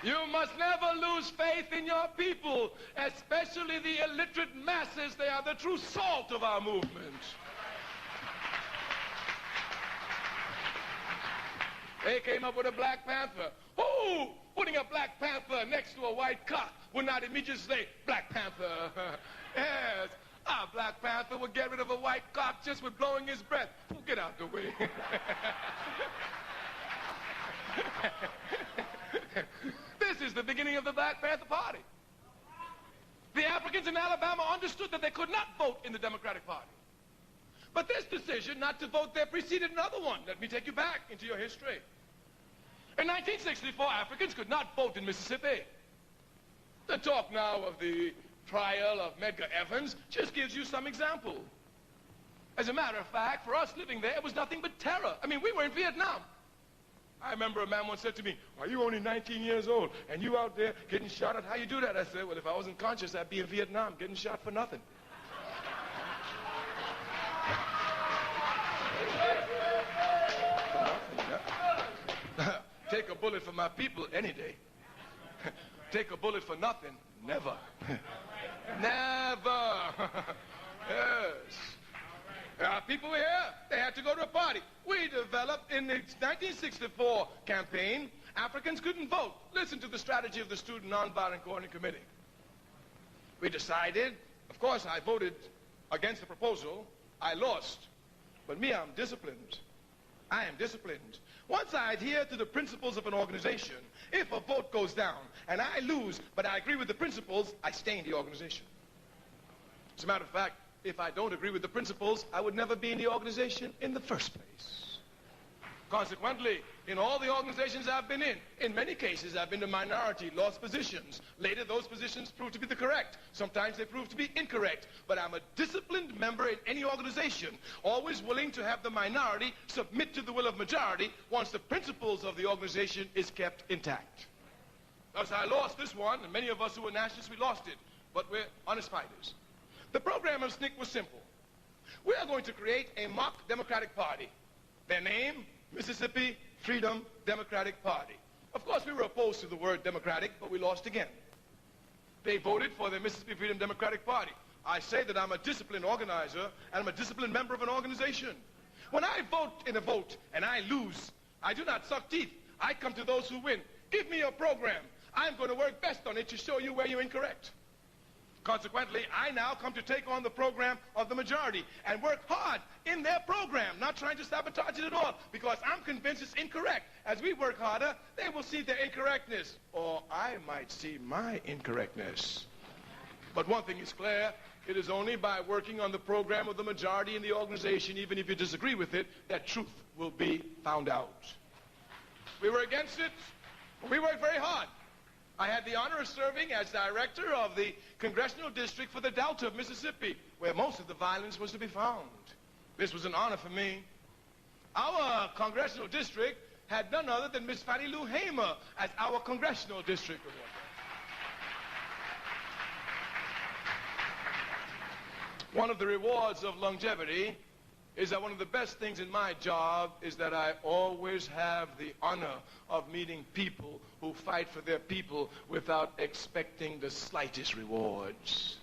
You must never lose faith in your people, especially the illiterate masses. They are the true salt of our movement. They came up with a Black Panther. Who, putting a Black Panther next to a white cock, would not immediately say, Black Panther? Yes, our Black Panther would get rid of a white cock just with blowing his breath. Well, get out the way. This is the beginning of the Black Panther Party. The Africans in Alabama understood that they could not vote in the Democratic Party. But this decision not to vote there preceded another one. Let me take you back into your history. In 1964, Africans could not vote in Mississippi. The talk now of the trial of Medgar Evans just gives you some example. As a matter of fact, for us living there, it was nothing but terror. I mean, we were in Vietnam. I remember a man once said to me, are you only 19 years old and you out there getting shot at? How you do that? I said, well, if I wasn't conscious, I'd be in Vietnam getting shot for nothing. Take a bullet for my people any day. Take a bullet for nothing, never. Never. Yes. People were here. They had to go to a party. We developed in the 1964 campaign, Africans couldn't vote. Listen to the strategy of the Student Nonviolent Coordinating Committee. We decided, of course, I voted against the proposal. I lost. But me, I'm disciplined. I am disciplined. Once I adhere to the principles of an organization, if a vote goes down and I lose, but I agree with the principles, I stay in the organization. As a matter of fact, if I don't agree with the principles, I would never be in the organization in the first place. Consequently, in all the organizations I've been in many cases I've been in minority, lost positions. Later those positions proved to be the correct. Sometimes they proved to be incorrect. But I'm a disciplined member in any organization, always willing to have the minority submit to the will of majority once the principles of the organization is kept intact. Thus I lost this one, and many of us who were nationalists, we lost it. But we're honest fighters. The program of SNCC was simple. We are going to create a mock Democratic Party. Their name, Mississippi Freedom Democratic Party. Of course, we were opposed to the word democratic, but we lost again. They voted for the Mississippi Freedom Democratic Party. I say that I'm a disciplined organizer, and I'm a disciplined member of an organization. When I vote in a vote, and I lose, I do not suck teeth. I come to those who win. Give me your program. I'm going to work best on it to show you where you're incorrect. Consequently, I now come to take on the program of the majority and work hard in their program, not trying to sabotage it at all, because I'm convinced it's incorrect. As we work harder, they will see their incorrectness, or I might see my incorrectness. But one thing is clear, it is only by working on the program of the majority in the organization, even if you disagree with it, that truth will be found out. We were against it, but we worked very hard. I had the honor of serving as director of the Congressional District for the Delta of Mississippi, where most of the violence was to be found. This was an honor for me. Our Congressional District had none other than Miss Fannie Lou Hamer as our Congressional District. One of the rewards of longevity is that one of the best things in my job is that I always have the honor of meeting people who fight for their people without expecting the slightest rewards.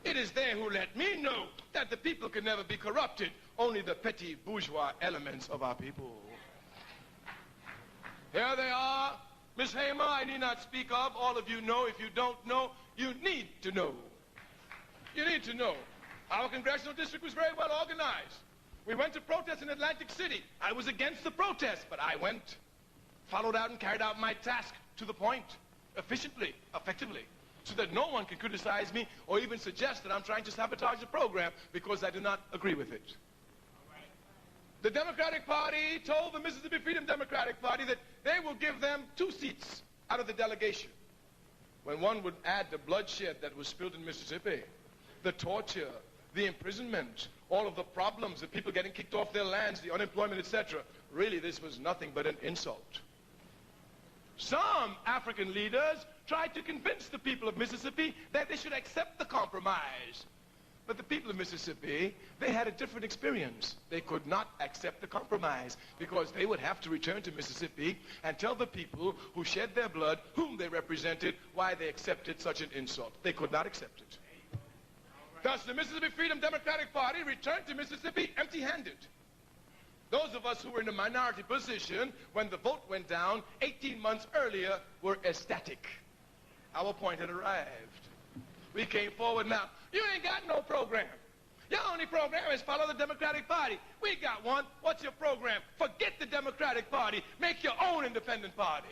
It is they who let me know that the people can never be corrupted, only the petty bourgeois elements of our people. Here they are. Miss Hamer, I need not speak of. All of you know. If you don't know, you need to know. You need to know. Our congressional district was very well organized. We went to protest in Atlantic City. I was against the protest, but I went, followed out and carried out my task to the point, efficiently, effectively, so that no one can criticize me or even suggest that I'm trying to sabotage the program because I do not agree with it. The Democratic Party told the Mississippi Freedom Democratic Party that they will give them 2 seats out of the delegation. When one would add the bloodshed that was spilled in Mississippi, the torture, the imprisonment, all of the problems, the people getting kicked off their lands, the unemployment, etc. Really, this was nothing but an insult. Some African leaders tried to convince the people of Mississippi that they should accept the compromise. But the people of Mississippi, they had a different experience. They could not accept the compromise because they would have to return to Mississippi and tell the people who shed their blood, whom they represented, why they accepted such an insult. They could not accept it. Thus, the Mississippi Freedom Democratic Party returned to Mississippi empty-handed. Those of us who were in a minority position when the vote went down 18 months earlier were ecstatic. Our point had arrived. We came forward now. You ain't got no program. Your only program is follow the Democratic Party. We got one. What's your program? Forget the Democratic Party. Make your own independent party.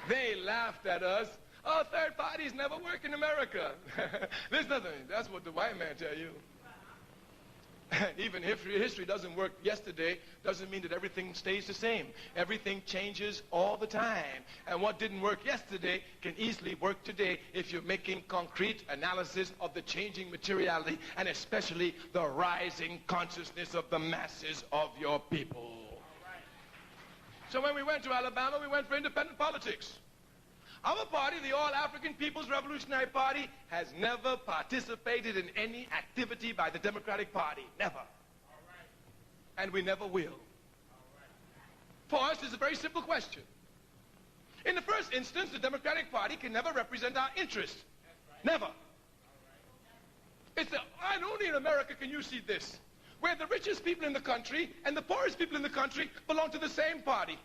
They laughed at us. Oh, third parties never work in America. There's nothing. That's what the white man tell you. Even history doesn't work yesterday doesn't mean that everything stays the same. Everything changes all the time. And what didn't work yesterday can easily work today if you're making concrete analysis of the changing materiality and especially the rising consciousness of the masses of your people. So when we went to Alabama, we went for independent politics. Our party, the All-African People's Revolutionary Party, has never participated in any activity by the Democratic Party. Never. And we never will. For us, it's a very simple question. In the first instance, the Democratic Party can never represent our interests. Never. And only in America can you see this, where the richest people in the country and the poorest people in the country belong to the same party.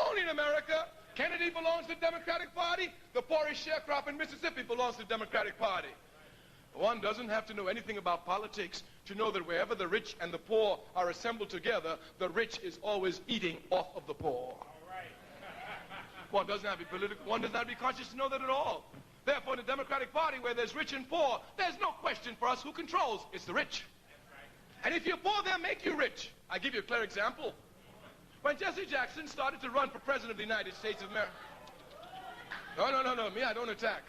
Only in America. Kennedy belongs to the Democratic Party. The poorest sharecropper in Mississippi belongs to the Democratic Party. One doesn't have to know anything about politics to know that wherever the rich and the poor are assembled together, the rich is always eating off of the poor. One doesn't have to be political. One does not have to be conscious to know that at all. Therefore, in the Democratic Party, where there's rich and poor, there's no question for us who controls. It's the rich. And if you're poor, they'll make you rich. I'll give you a clear example. When Jesse Jackson started to run for President of the United States of America... No, me, I don't attack.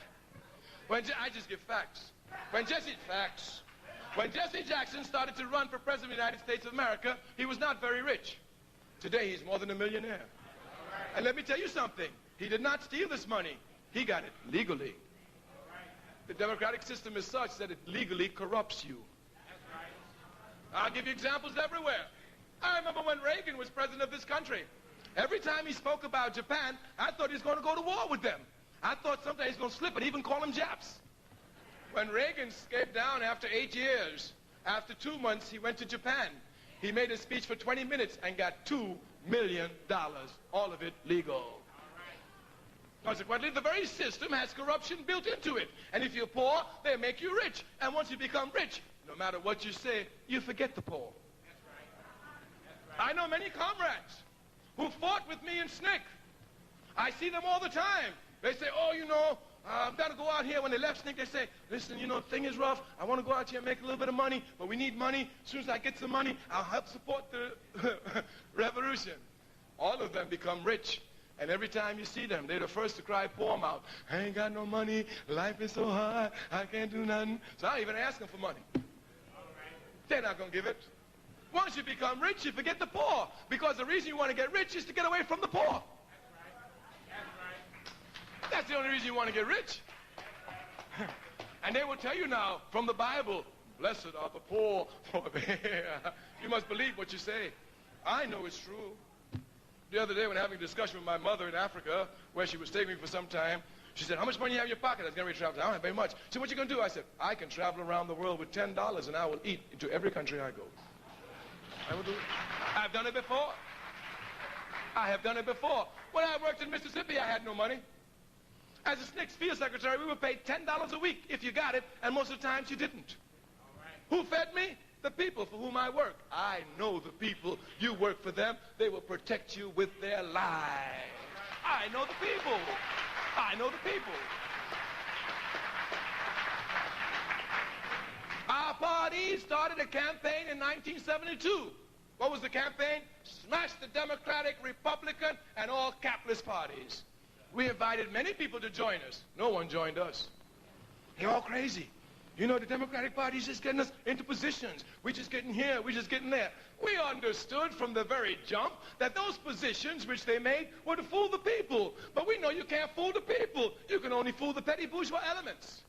I just give facts. When Jesse Jackson started to run for President of the United States of America, he was not very rich. Today, he's more than a millionaire. And let me tell you something. He did not steal this money. He got it legally. The democratic system is such that it legally corrupts you. I'll give you examples everywhere. I remember when Reagan was president of this country. Every time he spoke about Japan, I thought he was going to go to war with them. I thought someday he's going to slip and even call them Japs. When Reagan escaped down after 8 years, after 2 months, he went to Japan. He made a speech for 20 minutes and got $2 million, all of it legal. Consequently, the very system has corruption built into it. And if you're poor, they make you rich. And once you become rich, no matter what you say, you forget the poor. I know many comrades who fought with me in SNCC. I see them all the time. They say, oh, you know, I've got to go out here. When they left SNCC, they say, listen, you know, the thing is rough. I want to go out here and make a little bit of money, but we need money. As soon as I get some money, I'll help support the revolution. All of them become rich. And every time you see them, they're the first to cry poor mouth. I ain't got no money. Life is so hard. I can't do nothing. So I even ask them for money. They're not going to give it. Once you become rich, you forget the poor. Because the reason you want to get rich is to get away from the poor. That's the only reason. reason you want to get rich. And they will tell you now from the Bible, blessed are the poor, for you must believe what you say. I know it's true. The other day when having a discussion with my mother in Africa, where she was taking me for some time, she said, how much money you have in your pocket? I was going to travel. I don't have very much. She said, what you going to do? I said, I can travel around the world with $10 and I will eat into every country I go. I will do it. I've done it before. I have done it before. When I worked in Mississippi, I had no money. As a SNCC field secretary, we were paid $10 a week if you got it, and most of the times you didn't. Who fed me? The people for whom I work. I know the people. You work for them. They will protect you with their lives. I know the people. I know the people. Our party started a campaign in 1972. What was the campaign? Smash the Democratic, Republican, and all capitalist parties. We invited many people to join us. No one joined us. They're all crazy. You know, the Democratic Party is just getting us into positions. We're just getting here, we're just getting there. We understood from the very jump that those positions which they made were to fool the people. But we know you can't fool the people. You can only fool the petty bourgeois elements.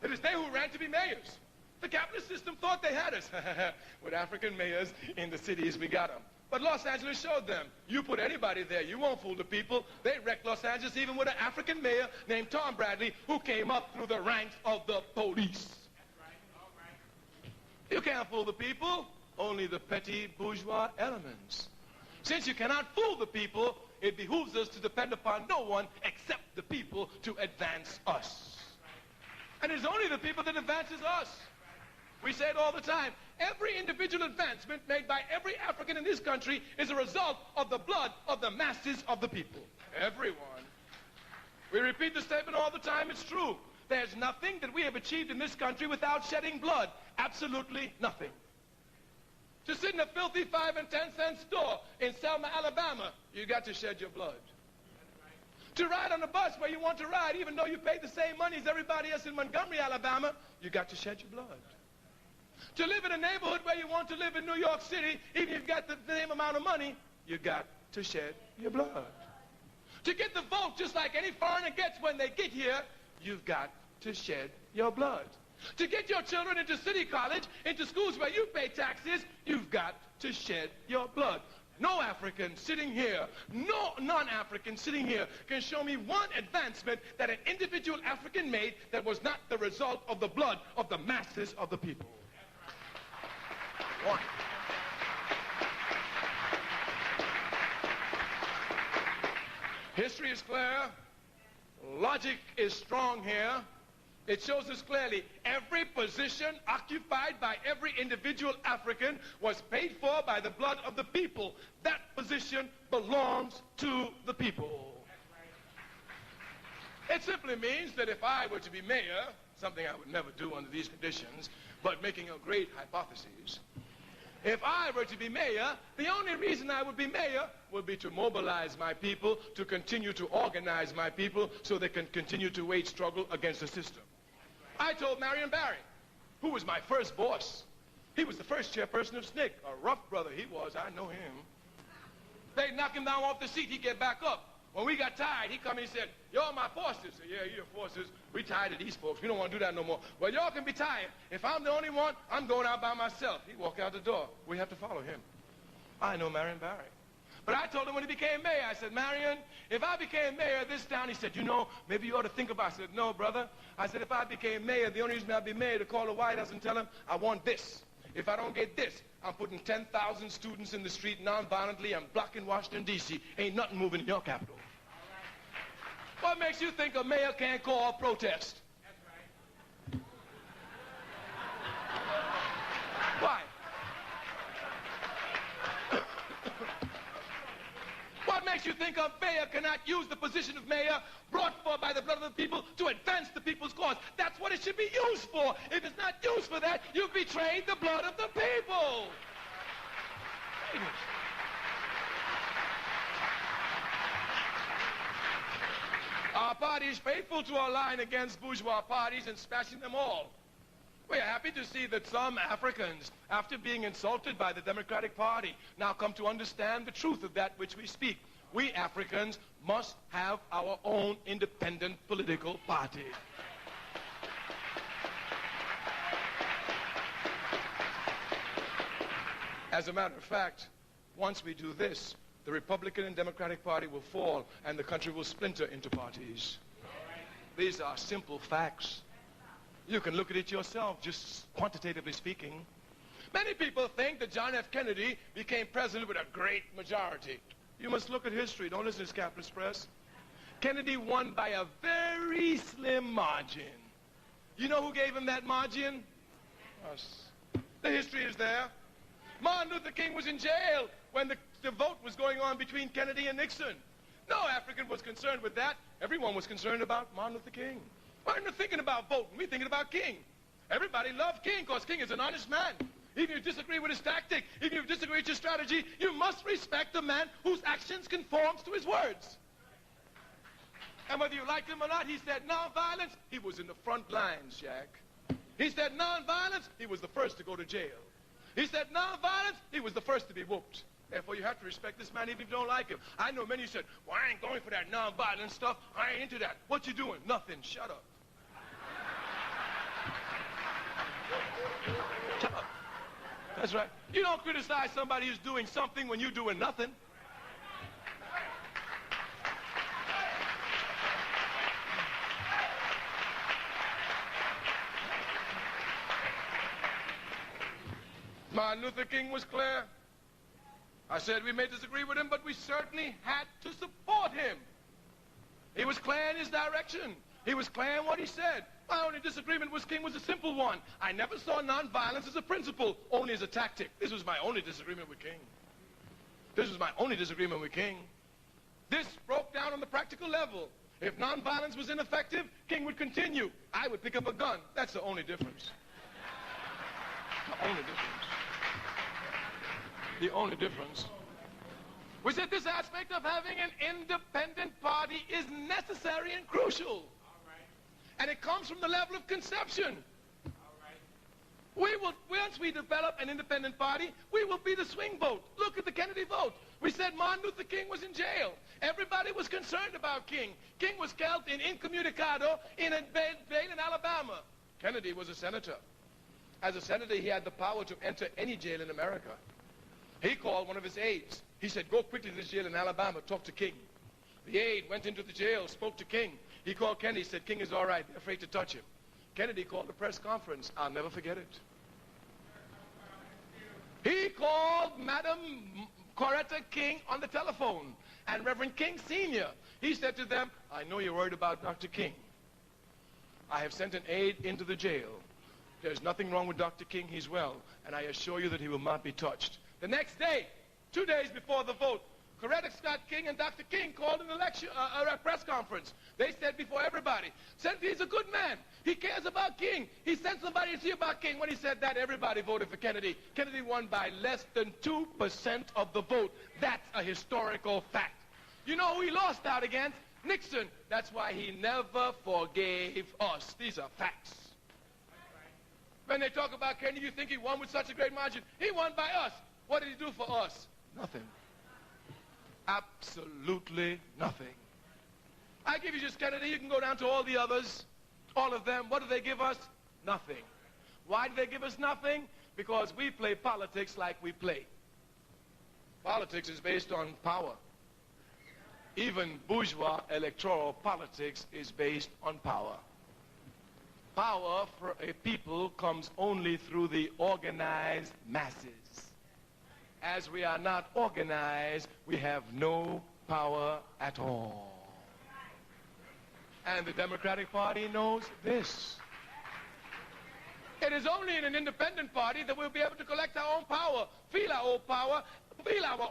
It is they who ran to be mayors. The capitalist system thought they had us. With African mayors in the cities, we got them. But Los Angeles showed them, you put anybody there, you won't fool the people. They wrecked Los Angeles even with an African mayor named Tom Bradley who came up through the ranks of the police. You can't fool the people, only the petty bourgeois elements. Since you cannot fool the people, it behooves us to depend upon no one except the people to advance us. And it's only the people that advances us. We say it all the time. Every individual advancement made by every African in this country is a result of the blood of the masses of the people. Everyone. We repeat the statement all the time. It's true. There's nothing that we have achieved in this country without shedding blood. Absolutely nothing. To sit in a filthy 5 and 10 cent store in Selma, Alabama, you got to shed your blood. To ride on a bus where you want to ride, even though you paid the same money as everybody else in Montgomery, Alabama, you got to shed your blood. To live in a neighborhood where you want to live in New York City, even if you've got the same amount of money, you got to shed your blood. To get the vote just like any foreigner gets when they get here, you've got to shed your blood. To get your children into city college, into schools where you pay taxes, you've got to shed your blood. No African sitting here, no non-African sitting here can show me one advancement that an individual African made that was not the result of the blood of the masses of the people. One. History is clear. Logic is strong here. It shows us clearly every position occupied by every individual African was paid for by the blood of the people. That position belongs to the people. It simply means that if I were to be mayor, something I would never do under these conditions, but making a great hypothesis, if I were to be mayor, the only reason I would be mayor would be to mobilize my people, to continue to organize my people so they can continue to wage struggle against the system. I told Marion Barry, who was my first boss. He was the first chairperson of SNCC. A rough brother he was, I know him. They'd knock him down off the seat, he'd get back up. When we got tired, he'd come and he said, y'all my forces. I said, yeah, you're forces. We tired of these folks. We don't want to do that no more. Well, y'all can be tired. If I'm the only one, I'm going out by myself. He'd walk out the door. We have to follow him. I know Marion Barry. But I told him when he became mayor, I said, Marion, if I became mayor of this town, he said, you know, maybe you ought to think about it. I said, no, brother. I said, if I became mayor, the only reason I'd be mayor to call the White House and tell him, I want this. If I don't get this, I'm putting 10,000 students in the street non-violently. I'm blocking Washington, D.C. Ain't nothing moving in your capital. What makes you think a mayor can't call protest? That's right. Why? What makes you think a mayor cannot use the position of mayor brought forth by the blood of the people to advance the people's cause? That's what it should be used for. If it's not used for that, you've betrayed the blood of the people. Our party is faithful to our line against bourgeois parties and smashing them all. We are happy to see that some Africans, after being insulted by the Democratic Party, now come to understand the truth of that which we speak. We Africans must have our own independent political party. As a matter of fact, once we do this, the Republican and Democratic Party will fall and the country will splinter into parties. These are simple facts. You can look at it yourself, just quantitatively speaking. Many people think that John F. Kennedy became president with a great majority. You must look at history. Don't listen to this capitalist press. Kennedy won by a very slim margin. You know who gave him that margin? Us. The history is there. Martin Luther King was in jail when the vote was going on between Kennedy and Nixon. No African was concerned with that. Everyone was concerned about Martin Luther King. We're not thinking about voting. We're thinking about King. Everybody loved King because King is an honest man. Even if you disagree with his tactic, even if you disagree with his strategy, you must respect the man whose actions conforms to his words. And whether you like him or not, he said nonviolence. He was in the front lines, Jack. He said nonviolence. He was the first to go to jail. He said nonviolence. He was the first to be whooped. Therefore, you have to respect this man even if you don't like him. I know many said, well, I ain't going for that nonviolent stuff. I ain't into that. What you doing? Nothing. Shut up. Shut up. That's right. You don't criticize somebody who's doing something when you're doing nothing. Martin Luther King was clear. I said we may disagree with him, but we certainly had to support him. He was clear in his direction. He was clear in what he said. My only disagreement with King was a simple one. I never saw nonviolence as a principle, only as a tactic. This was my only disagreement with King. This was my only disagreement with King. This broke down on the practical level. If nonviolence was ineffective, King would continue. I would pick up a gun. That's the only difference. The only difference. The only difference. We said this aspect of having an independent party is necessary and crucial. And it comes from the level of conception. Once we develop an independent party, we will be the swing vote. Look at the Kennedy vote. We said Martin Luther King was in jail. Everybody was concerned about King. King was held in incommunicado in a jail in Alabama. Kennedy was a senator. As a senator, he had the power to enter any jail in America. He called one of his aides. He said, go quickly to this jail in Alabama, talk to King. The aide went into the jail, spoke to King. He called Kennedy, said, King is all right, they're afraid to touch him. Kennedy called a press conference. I'll never forget it. He called Madam Coretta King on the telephone, and Reverend King Sr. He said to them, I know you're worried about Dr. King. I have sent an aide into the jail. There's nothing wrong with Dr. King, he's well, and I assure you that he will not be touched. The next day, 2 days before the vote, Coretta Scott King and Dr. King called a press conference. They said before everybody, he's a good man. He cares about King. He sent somebody to see about King. When he said that, everybody voted for Kennedy. Kennedy won by less than 2% of the vote. That's a historical fact. You know who he lost out against? Nixon. That's why he never forgave us. These are facts. When they talk about Kennedy, you think he won with such a great margin. He won by us. What did he do for us? Nothing. Absolutely nothing. I give you just Kennedy. You can go down to all the others, all of them. What do they give us? Nothing. Why do they give us nothing? Because we play politics like we play. Politics is based on power. Even bourgeois electoral politics is based on power. Power for a people comes only through the organized masses. As we are not organized, we have no power at all. And the Democratic Party knows this. It is only in an independent party that we'll be able to collect our own power, feel our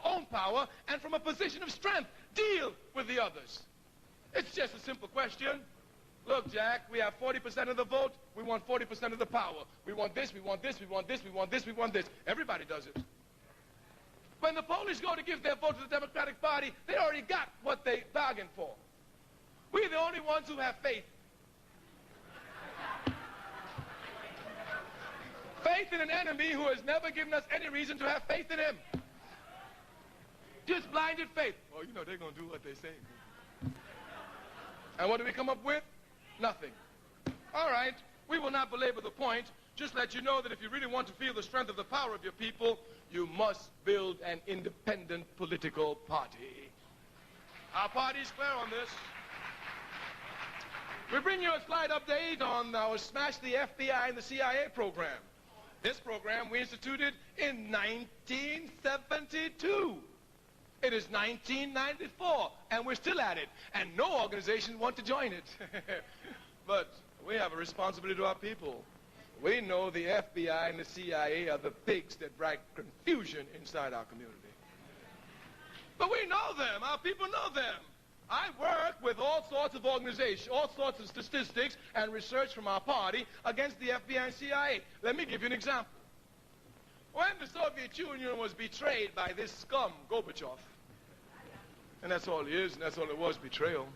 own power, and from a position of strength, deal with the others. It's just a simple question. Look, Jack, we have 40% of the vote. We want 40% of the power. We want this, we want this, we want this, we want this, we want this. Everybody does it. When the Polish go to give their vote to the Democratic Party, they already got what they bargained for. We're the only ones who have faith. Faith in an enemy who has never given us any reason to have faith in him. Just blinded faith. Well, you know, they're going to do what they say. And what do we come up with? Nothing. All right, we will not belabor the point. Just let you know that if you really want to feel the strength of the power of your people, you must build an independent political party. Our party is clear on this. We bring you a slide update on our Smash the FBI and the CIA program. This program we instituted in 1972. It is 1994, and we're still at it, and no organization wants to join it. But we have a responsibility to our people. We know the FBI and the CIA are the pigs that bring confusion inside our community. But we know them. Our people know them. I work with all sorts of organizations, all sorts of statistics and research from our party against the FBI and CIA. Let me give you an example. When the Soviet Union was betrayed by this scum, Gorbachev, and that's all he is, and that's all it was, betrayal,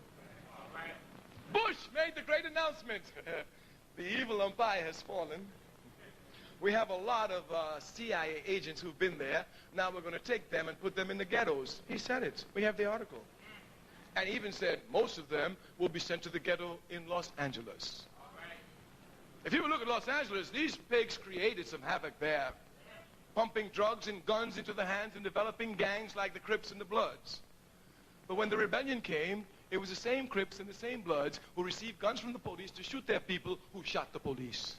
Bush made the great announcement. The evil empire has fallen. We have a lot of CIA agents who've been there. Now we're going to take them and put them in the ghettos. He said it. We have the article. And even said most of them will be sent to the ghetto in Los Angeles. If you look at Los Angeles, these pigs created some havoc there, pumping drugs and guns into the hands and developing gangs like the Crips and the Bloods. But when the rebellion came, it was the same Crips and the same Bloods who received guns from the police to shoot their people who shot the police.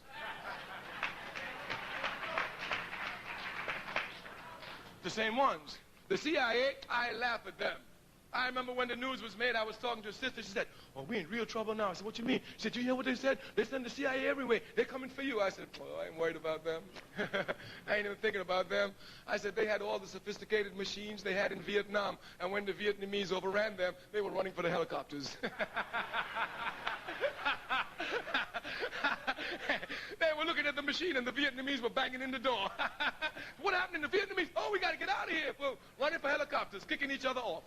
The same ones. The CIA, I laugh at them. I remember when the news was made, I was talking to a sister. She said, "Oh, we're in real trouble now." I said, "What you mean?" She said, "You hear what they said? They send the CIA everywhere. They're coming for you." I said, "Oh, I ain't worried about them." I ain't even thinking about them. I said, they had all the sophisticated machines they had in Vietnam, and when the Vietnamese overran them, they were running for the helicopters. They were looking at the machine, and the Vietnamese were banging in the door. What happened in the Vietnamese? "Oh, we got to get out of here." Well, running for helicopters, kicking each other off.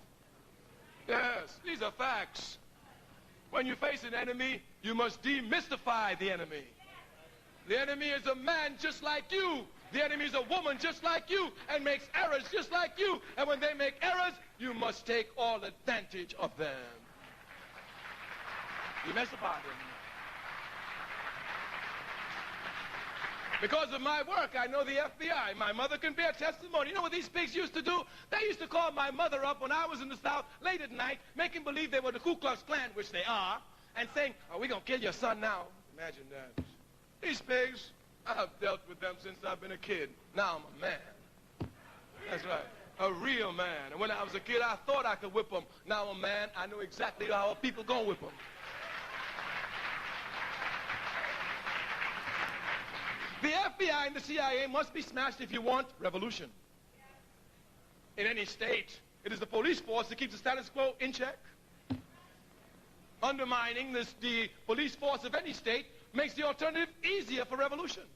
Yes, these are facts. When you face an enemy, you must demystify the enemy. The enemy is a man just like you. The enemy is a woman just like you and makes errors just like you. And when they make errors, you must take all advantage of them. Demystify them. Because of my work, I know the FBI. My mother can bear testimony. You know what these pigs used to do? They used to call my mother up when I was in the South late at night, making believe they were the Ku Klux Klan, which they are, and saying, "Oh, we're going to kill your son now." Imagine that. These pigs, I've dealt with them since I've been a kid. Now I'm a man. That's right. A real man. And when I was a kid, I thought I could whip them. Now I'm a man. I know exactly how people going to whip them. The FBI and the CIA must be smashed if you want revolution. In any state, it is the police force that keeps the status quo in check. Undermining the police force of any state makes the alternative easier for revolution.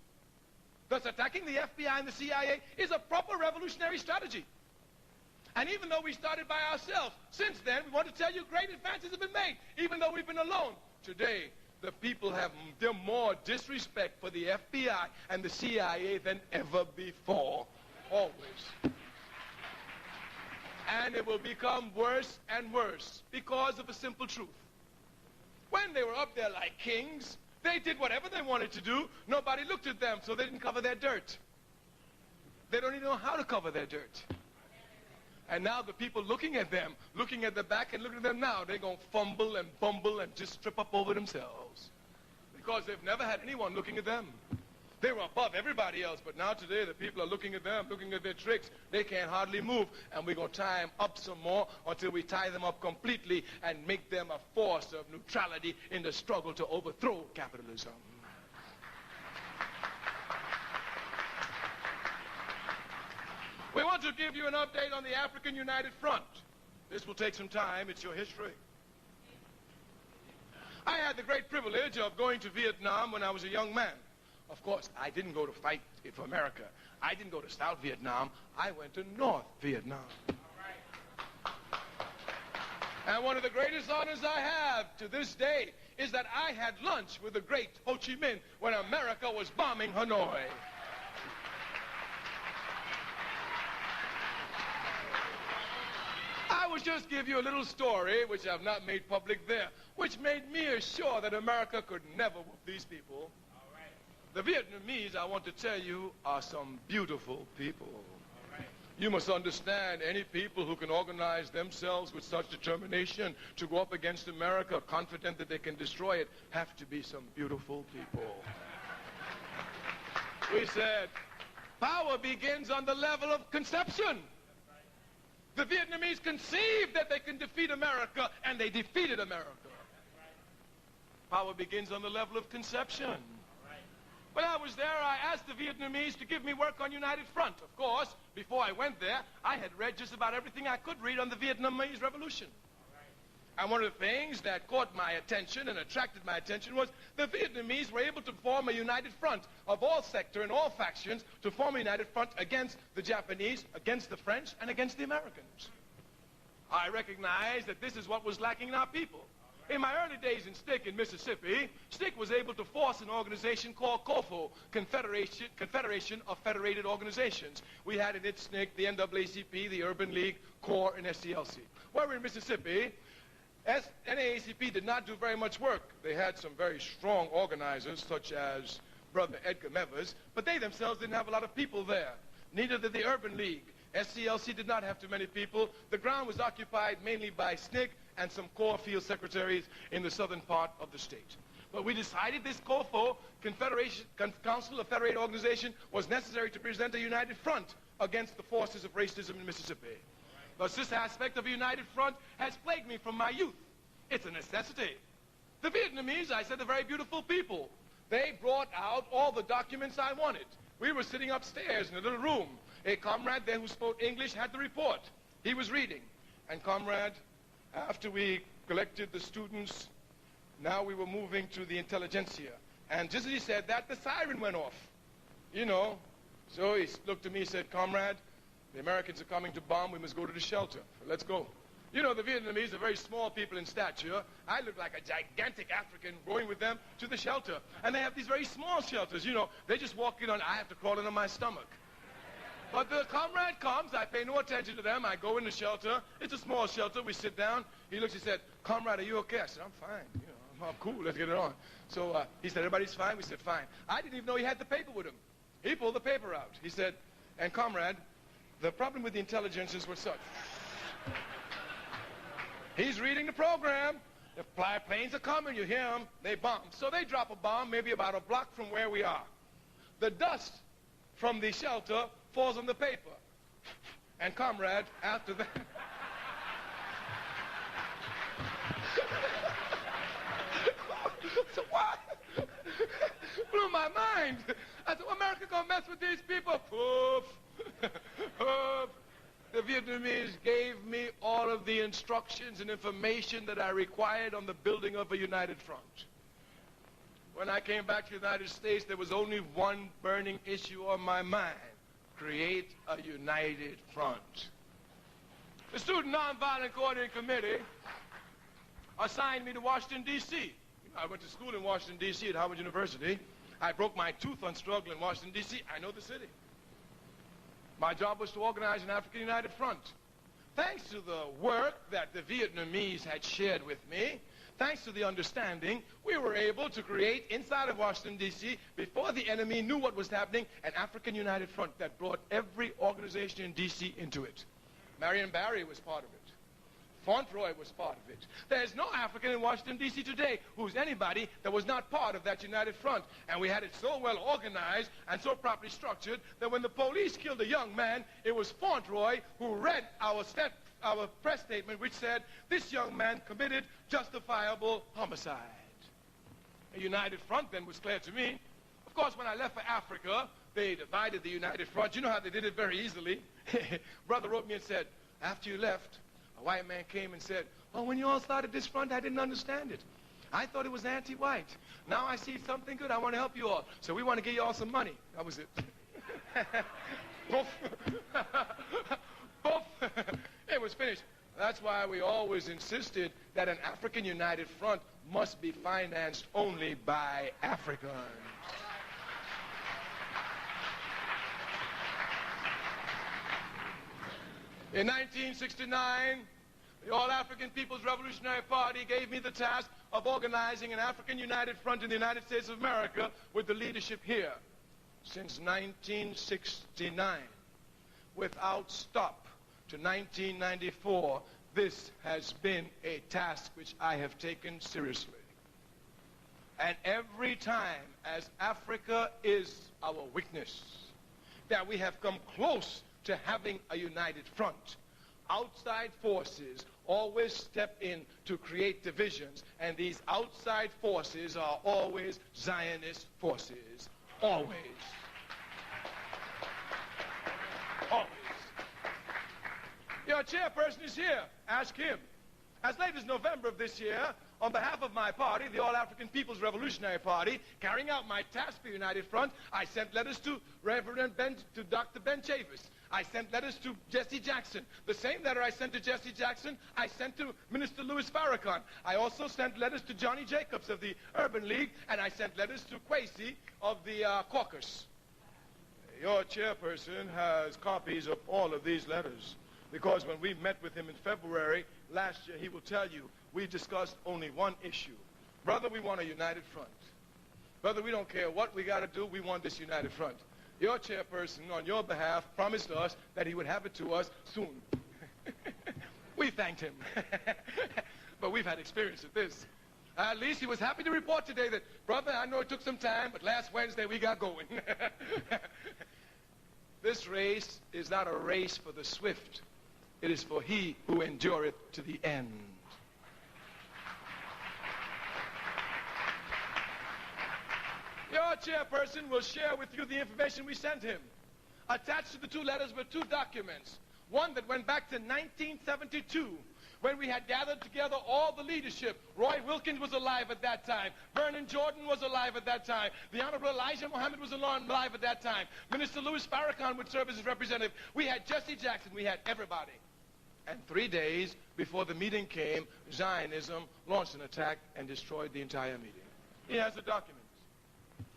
Thus, attacking the FBI and the CIA is a proper revolutionary strategy. And even though we started by ourselves, since then, we want to tell you great advances have been made, even though we've been alone. Today, the people have more disrespect for the FBI and the CIA than ever before. Always. And it will become worse and worse because of a simple truth. When they were up there like kings, they did whatever they wanted to do. Nobody looked at them, so they didn't cover their dirt. They don't even know how to cover their dirt. And now the people looking at them, looking at the back and looking at them now, they're going to fumble and bumble and just trip up over themselves. Because they've never had anyone looking at them. They were above everybody else, but now today the people are looking at them, looking at their tricks. They can't hardly move, and we're going to tie them up some more until we tie them up completely and make them a force of neutrality in the struggle to overthrow capitalism. We want to give you an update on the African United Front. This will take some time. It's your history. I had the great privilege of going to Vietnam when I was a young man. Of course, I didn't go to fight for America. I didn't go to South Vietnam. I went to North Vietnam. And one of the greatest honors I have to this day is that I had lunch with the great Ho Chi Minh when America was bombing Hanoi. must just give you a little story, which I've not made public there, which made me assure that America could never whoop these people. All right. The Vietnamese, I want to tell you, are some beautiful people. All right. You must understand, any people who can organize themselves with such determination to go up against America, confident that they can destroy it, have to be some beautiful people. We said, power begins on the level of conception. The Vietnamese conceived that they can defeat America, and they defeated America. Power begins on the level of conception. When I was there, I asked the Vietnamese to give me work on United Front. Of course, before I went there, I had read just about everything I could read on the Vietnamese Revolution. And one of the things that caught my attention and attracted my attention was the Vietnamese were able to form a united front of all sector and all factions to form a united front against the Japanese, against the French, and against the Americans. I recognized that this is what was lacking in our people. In my early days in STIC in Mississippi, STIC was able to force an organization called COFO, Confederation of Federated Organizations. We had in its SNCC the NAACP, the Urban League, CORE, and SCLC. Where in Mississippi, NAACP did not do very much work. They had some very strong organizers, such as Brother Edgar Mevers, but they themselves didn't have a lot of people there. Neither did the Urban League. SCLC did not have too many people. The ground was occupied mainly by SNCC and some core field secretaries in the southern part of the state. But we decided this COFO, Council of Federated Organization, was necessary to present a united front against the forces of racism in Mississippi. Thus, this aspect of a united front has plagued me from my youth. It's a necessity. The Vietnamese, I said, are very beautiful people. They brought out all the documents I wanted. We were sitting upstairs in a little room. A comrade there who spoke English had the report. He was reading. And comrade, after we collected the students, now we were moving to the intelligentsia. And just as he said that, the siren went off. You know. So he looked at me and said, comrade, the Americans are coming to bomb. We must go to the shelter. Let's go. You know, the Vietnamese are very small people in stature. I look like a gigantic African going with them to the shelter. And they have these very small shelters. You know, they just walk in on, I have to crawl in on my stomach. But the comrade comes. I pay no attention to them. I go in the shelter. It's a small shelter. We sit down. He looks, he said, comrade, are you okay? I said, I'm fine. You know, I'm cool. Let's get it on. So he said, everybody's fine? We said, fine. I didn't even know he had the paper with him. He pulled the paper out. He said, and comrade, the problem with the intelligences was such. He's reading the program. The planes are coming. You hear them. They bomb. So they drop a bomb maybe about a block from where we are. The dust from the shelter falls on the paper. And comrade, after that... So what? Blew my mind. I said, well, America gonna mess with these people? Poof. Poof. The Vietnamese gave me all of the instructions and information that I required on the building of a united front. When I came back to the United States, there was only one burning issue on my mind. Create a united front. The Student Nonviolent Coordinating Committee assigned me to Washington, D.C. I went to school in Washington, D.C. at Howard University. I broke my tooth on struggle in Washington, D.C. I know the city. My job was to organize an African United Front. Thanks to the work that the Vietnamese had shared with me, thanks to the understanding, we were able to create inside of Washington, D.C., before the enemy knew what was happening, an African United Front that brought every organization in D.C. into it. Marion Barry was part of it. Fauntleroy was part of it. There's no African in Washington, D.C. today who's anybody that was not part of that united front. And we had it so well organized and so properly structured that when the police killed a young man, it was Fauntleroy who read our press statement which said, this young man committed justifiable homicide. A united front then was clear to me. Of course, when I left for Africa, they divided the united front. You know how they did it very easily. Brother wrote me and said, after you left, a white man came and said, oh, when you all started this front, I didn't understand it. I thought it was anti-white. Now I see something good. I want to help you all. So we want to give you all some money. That was it. Poof. Poof. It was finished. That's why we always insisted that an African United Front must be financed only by Africans. In 1969, The All-African People's Revolutionary Party gave me the task of organizing an African United Front in the United States of America with the leadership here since 1969, without stop to 1994. This has been a task which I have taken seriously. And every time, as Africa is our weakness, that we have come close to having a united front, outside forces always step in to create divisions, and these outside forces are always Zionist forces. Always. Always. Your chairperson is here. Ask him. As late as November of this year, on behalf of my party, the All-African People's Revolutionary Party, carrying out my task for United Front, I sent letters to Dr. Ben Chavis. I sent letters to Jesse Jackson. The same letter I sent to Jesse Jackson, I sent to Minister Louis Farrakhan. I also sent letters to Johnny Jacobs of the Urban League, and I sent letters to Kwesi of the caucus. Your chairperson has copies of all of these letters, because when we met with him in February last year, he will tell you we discussed only one issue. Brother, we want a united front. Brother, we don't care what we got to do, we want this united front. Your chairperson, on your behalf, promised us that he would have it to us soon. We thanked him. But we've had experience with this. At least he was happy to report today that, brother, I know it took some time, but last Wednesday we got going. This race is not a race for the swift. It is for he who endureth to the end. Your chairperson will share with you the information we sent him. Attached to the two letters were two documents. One that went back to 1972, when we had gathered together all the leadership. Roy Wilkins was alive at that time. Vernon Jordan was alive at that time. The Honorable Elijah Muhammad was alive at that time. Minister Louis Farrakhan would serve as his representative. We had Jesse Jackson. We had everybody. And 3 days before the meeting came, Zionism launched an attack and destroyed the entire meeting. He has the documents.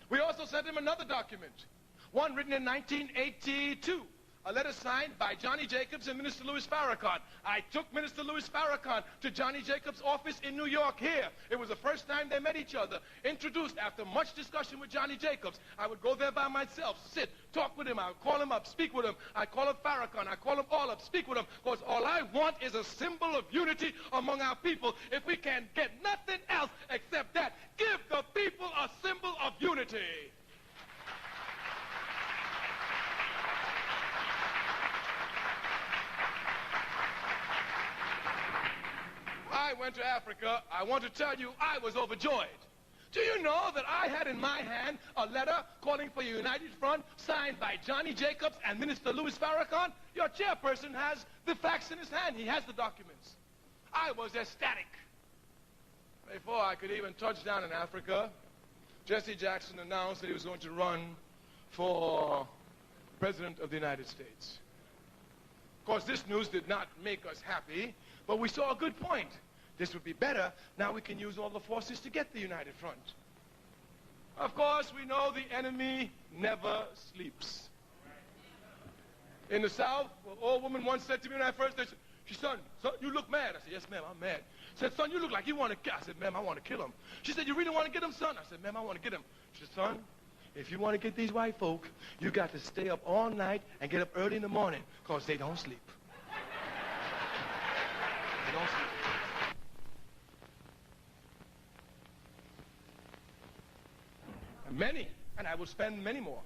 We also sent him another document, one written in 1982, a letter signed by Johnny Jacobs and Minister Louis Farrakhan. I took Minister Louis Farrakhan to Johnny Jacobs' office in New York here. It was the first time they met each other. Introduced after much discussion with Johnny Jacobs. I would go there by myself, sit, talk with him. I would call him up, speak with him. I call up Farrakhan. I call them all up, speak with them. Because all I want is a symbol of unity among our people. If we can get nothing else except that, give the people a symbol of unity. I went to Africa. I want to tell you, I was overjoyed. Do you know that I had in my hand a letter calling for a united front signed by Johnny Jacobs and Minister Louis Farrakhan? Your chairperson has the facts in his hand. He has the documents. I was ecstatic. Before I could even touch down in Africa, Jesse Jackson announced that he was going to run for President of the United States. Of course, this news did not make us happy, but we saw a good point. This would be better. Now we can use all the forces to get the united front. Of course, we know the enemy never sleeps. In the South, an old woman once said to me when I first said, she said, son, you look mad. I said, yes, ma'am, I'm mad. She said, son, you look like you want to kill. I said, ma'am, I want to kill him. She said, you really want to get him, son? I said, ma'am, I want to get him. She said, son, if you want to get these white folk, you got to stay up all night and get up early in the morning, because they don't sleep. They don't sleep. Many, and I will spend many more.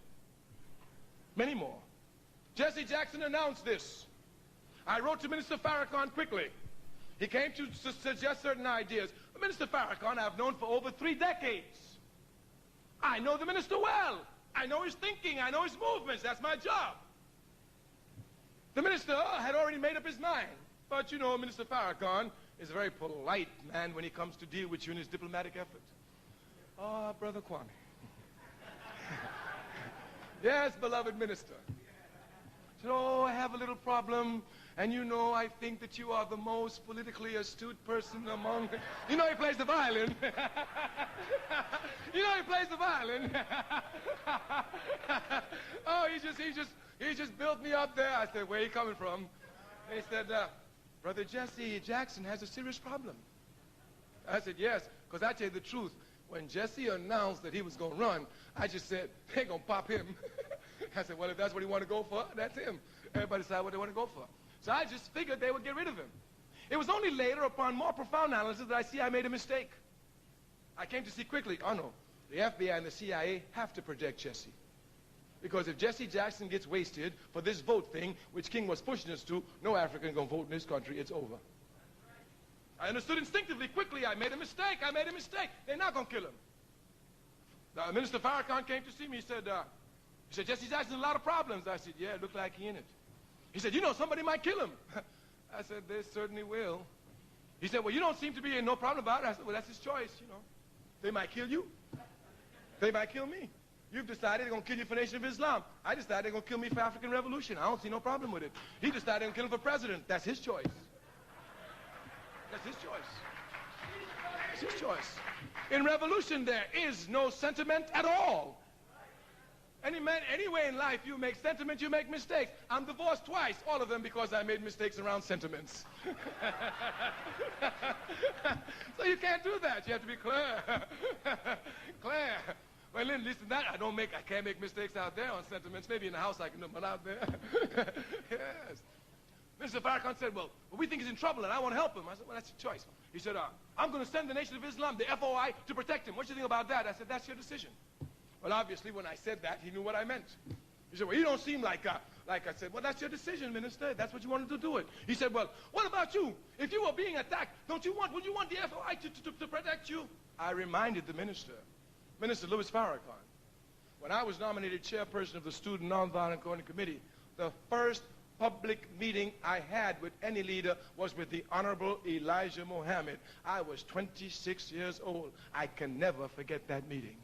Many more. Jesse Jackson announced this. I wrote to Minister Farrakhan quickly. He came to suggest certain ideas. Minister Farrakhan I've known for over 3 decades. I know the minister well. I know his thinking. I know his movements. That's my job. The minister had already made up his mind. But you know, Minister Farrakhan is a very polite man when he comes to deal with you in his diplomatic efforts. Oh, Brother Kwame. Yes, beloved minister. Said, oh, I have a little problem, and you know, I think that you are the most politically astute person among... You know he plays the violin. You know he plays the violin. Oh, he just built me up there. I said, where are you coming from? He said, Brother Jesse Jackson has a serious problem. I said, yes, because I tell you the truth. When Jesse announced that he was going to run, I just said, they're going to pop him. I said, well, if that's what he want to go for, that's him. Everybody decide what they want to go for. So I just figured they would get rid of him. It was only later, upon more profound analysis, that I see I made a mistake. I came to see quickly, oh no, the FBI and the CIA have to protect Jesse. Because if Jesse Jackson gets wasted for this vote thing, which King was pushing us to, no African going to vote in this country, it's over. I understood instinctively, quickly, I made a mistake. They're not going to kill him. Minister Farrakhan came to see me. He said, Jesse Jackson's a lot of problems. I said, yeah, it looked like he in it. He said, you know, somebody might kill him. I said, they certainly will. He said, well, you don't seem to be in no problem about it. I said, well, that's his choice, you know. They might kill you. They might kill me. You've decided they're going to kill you for Nation of Islam. I decided they're going to kill me for African Revolution. I don't see no problem with it. He decided they're going to kill him for president. That's his choice. That's his choice. It's his choice. In revolution, there is no sentiment at all. Anyway in life, you make sentiment, you make mistakes. I'm divorced twice, all of them because I made mistakes around sentiments. So you can't do that. You have to be clear. Clear. Well, at least in that, I can't make mistakes out there on sentiments. Maybe in the house I can do, but out there. Yes. Mr. Farrakhan said, well, we think he's in trouble and I want to help him. I said, well, that's your choice. He said, I'm going to send the Nation of Islam, the FOI, to protect him. What do you think about that? I said, that's your decision. Well, obviously, when I said that, he knew what I meant. He said, well, you don't seem like I said, well, that's your decision, Minister. That's what you wanted to do it. He said, well, what about you? If you were being attacked, would you want the FOI to protect you? I reminded the minister, Minister Louis Farrakhan, when I was nominated chairperson of the Student Nonviolent Coordinating Committee, the first public meeting I had with any leader was with the Honorable Elijah Muhammad. I was 26 years old. I can never forget that meeting.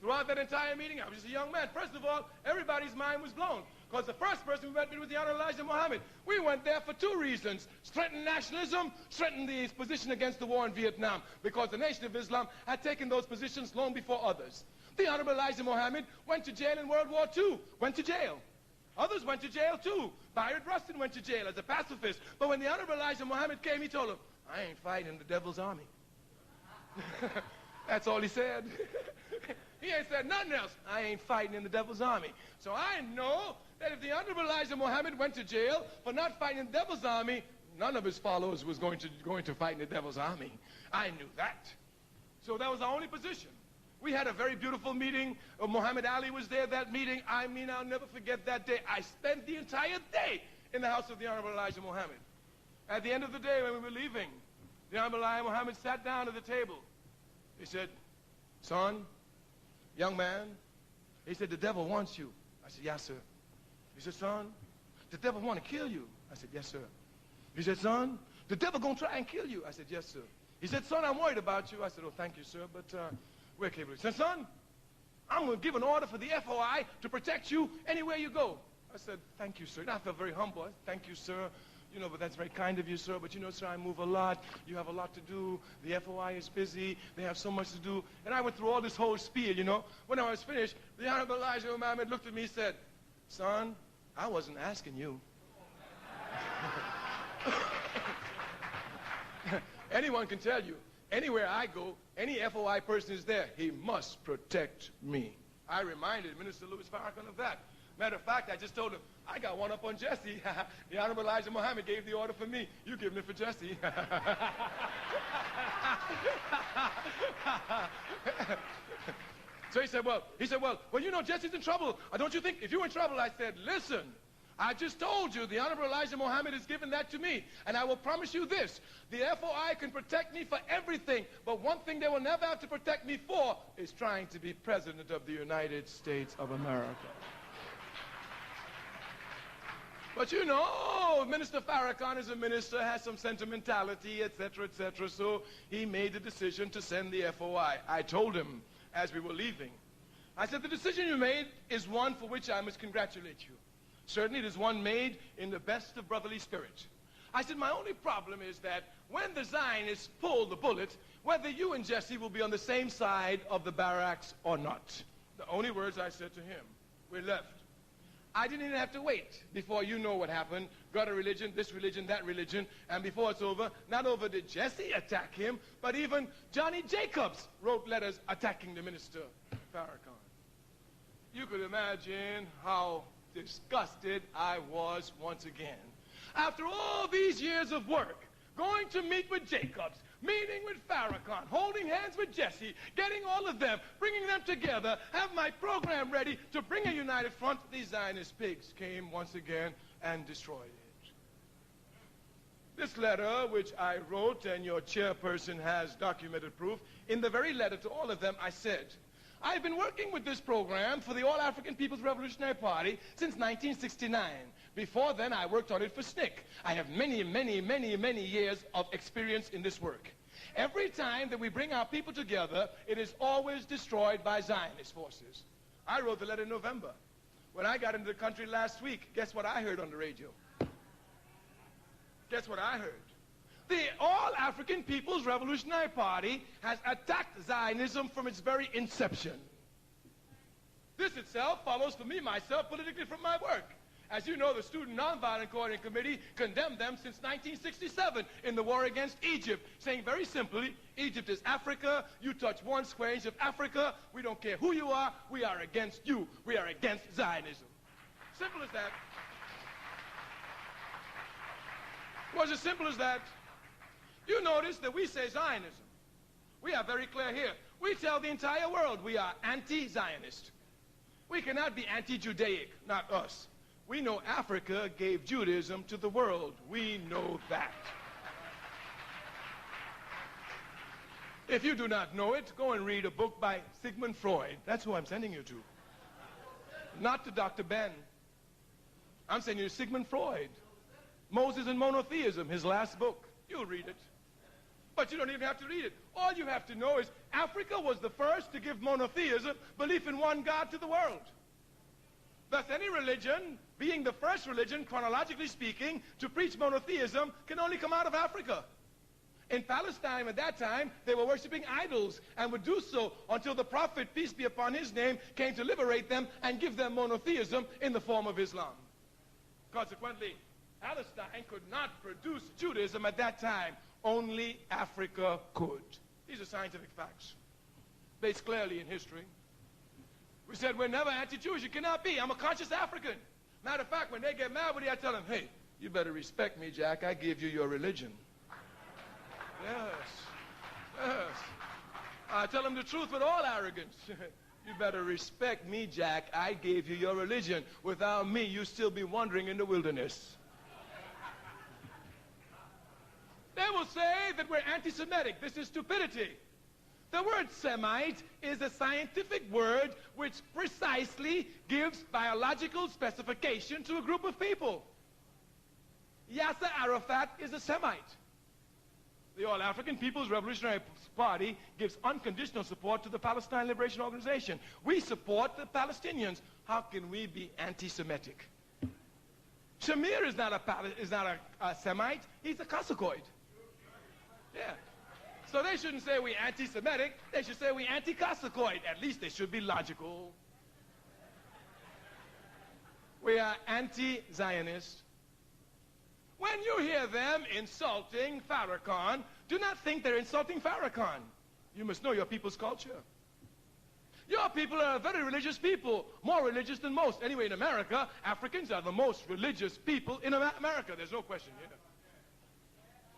Throughout that entire meeting, I was just a young man. First of all, everybody's mind was blown. Because the first person we went with was the Honorable Elijah Muhammad. We went there for two reasons. Strengthen nationalism, strengthen the position against the war in Vietnam. Because the Nation of Islam had taken those positions long before others. The Honorable Elijah Muhammad went to jail in World War II. Went to jail. Others went to jail too. Byron Rustin went to jail as a pacifist. But when the Honorable Elijah Muhammad came, he told him, I ain't fighting the devil's army. That's all he said. He ain't said nothing else. I ain't fighting in the devil's army. So I know that if the Honorable Elijah Muhammad went to jail for not fighting in the devil's army, none of his followers was going to fight in the devil's army. I knew that. So that was our only position. We had a very beautiful meeting. Muhammad Ali was there that meeting. I mean, I'll never forget that day. I spent the entire day in the house of the Honorable Elijah Muhammad. At the end of the day, when we were leaving, the Honorable Elijah Muhammad sat down at the table. He said, son, young man, he said, the devil wants you. I said, yes, sir. He said, son, the devil want to kill you. I said, yes, sir. He said, son, the devil going to try and kill you. I said, yes, sir. He said, son, I'm worried about you. I said, oh, thank you, sir, but we're capable. He said, son, I'm going to give an order for the FOI to protect you anywhere you go. I said, thank you, sir. And I felt very humble. Thank you, sir. You know, but that's very kind of you, sir. But you know, sir, I move a lot. You have a lot to do. The FOI is busy. They have so much to do. And I went through all this whole spiel, you know. When I was finished, the Honorable Elijah Muhammad looked at me and said, son, I wasn't asking you. Anyone can tell you, anywhere I go, any FOI person is there, he must protect me. I reminded Minister Louis Farrakhan of that. Matter of fact, I just told him, I got one up on Jesse. The Honorable Elijah Muhammad gave the order for me. You giving it for Jesse. So he said, well, you know, Jesse's in trouble. Don't you think, if you're in trouble, I said, listen, I just told you the Honorable Elijah Muhammad has given that to me. And I will promise you this, the FOI can protect me for everything, but one thing they will never have to protect me for is trying to be President of the United States of America. But you know, Minister Farrakhan is a minister, has some sentimentality, etc., etc., so he made the decision to send the FOI. I told him as we were leaving, I said, the decision you made is one for which I must congratulate you. Certainly it is one made in the best of brotherly spirit. I said, my only problem is that when the Zionists pull the bullet, whether you and Jesse will be on the same side of the barracks or not. The only words I said to him. We left. I didn't even have to wait before you know what happened. Got a religion, this religion, that religion, and before it's over, not over did Jesse attack him, but even Johnny Jacobs wrote letters attacking the minister, Farrakhan. You could imagine how disgusted I was once again. After all these years of work, going to meet with Jacobs, meeting with Farrakhan, holding hands with Jesse, getting all of them, bringing them together, have my program ready to bring a united front, these Zionist pigs came once again and destroyed it. This letter, which I wrote, and your chairperson has documented proof, in the very letter to all of them, I said, I've been working with this program for the All-African People's Revolutionary Party since 1969. Before then, I worked on it for SNCC. I have many, many, many, many years of experience in this work. Every time that we bring our people together, it is always destroyed by Zionist forces. I wrote the letter in November. When I got into the country last week, guess what I heard on the radio? Guess what I heard? The All-African People's Revolutionary Party has attacked Zionism from its very inception. This itself follows for me, myself, politically from my work. As you know, the Student Nonviolent Coordinating Committee condemned them since 1967 in the war against Egypt, saying very simply, Egypt is Africa, you touch one square inch of Africa, we don't care who you are, we are against you, we are against Zionism. Simple as that. It was as simple as that. You notice that we say Zionism. We are very clear here. We tell the entire world we are anti-Zionist. We cannot be anti-Judaic, not us. We know Africa gave Judaism to the world. We know that. If you do not know it, go and read a book by Sigmund Freud. That's who I'm sending you to. Not to Dr. Ben. I'm sending you to Sigmund Freud. Moses and Monotheism, his last book. You'll read it. But you don't even have to read it. All you have to know is Africa was the first to give monotheism, belief in one God, to the world. Thus, any religion, being the first religion, chronologically speaking, to preach monotheism, can only come out of Africa. In Palestine at that time, they were worshiping idols and would do so until the prophet, peace be upon his name, came to liberate them and give them monotheism in the form of Islam. Consequently, Palestine could not produce Judaism at that time. Only Africa could. These are scientific facts, based clearly in history. We said we're never anti-Jewish. You cannot be. I'm a conscious African. Matter of fact, when they get mad with you, I tell them, hey, you better respect me, Jack. I give you your religion. Yes. Yes. I tell them the truth with all arrogance. You better respect me, Jack. I gave you your religion. Without me, you'd still be wandering in the wilderness. They will say that we're anti-Semitic. This is stupidity. The word Semite is a scientific word which precisely gives biological specification to a group of people. Yasser Arafat is a Semite. The All-African People's Revolutionary Party gives unconditional support to the Palestine Liberation Organization. We support the Palestinians. How can we be anti-Semitic? Shamir is not a Semite. He's a Caucasoid. Yeah. So they shouldn't say we anti-Semitic. They should say we anti-Caucasoid. At least they should be logical. We are anti-Zionist. When you hear them insulting Farrakhan, do not think they're insulting Farrakhan. You must know your people's culture. Your people are a very religious people, more religious than most. Anyway, in America, Africans are the most religious people in America. There's no question here.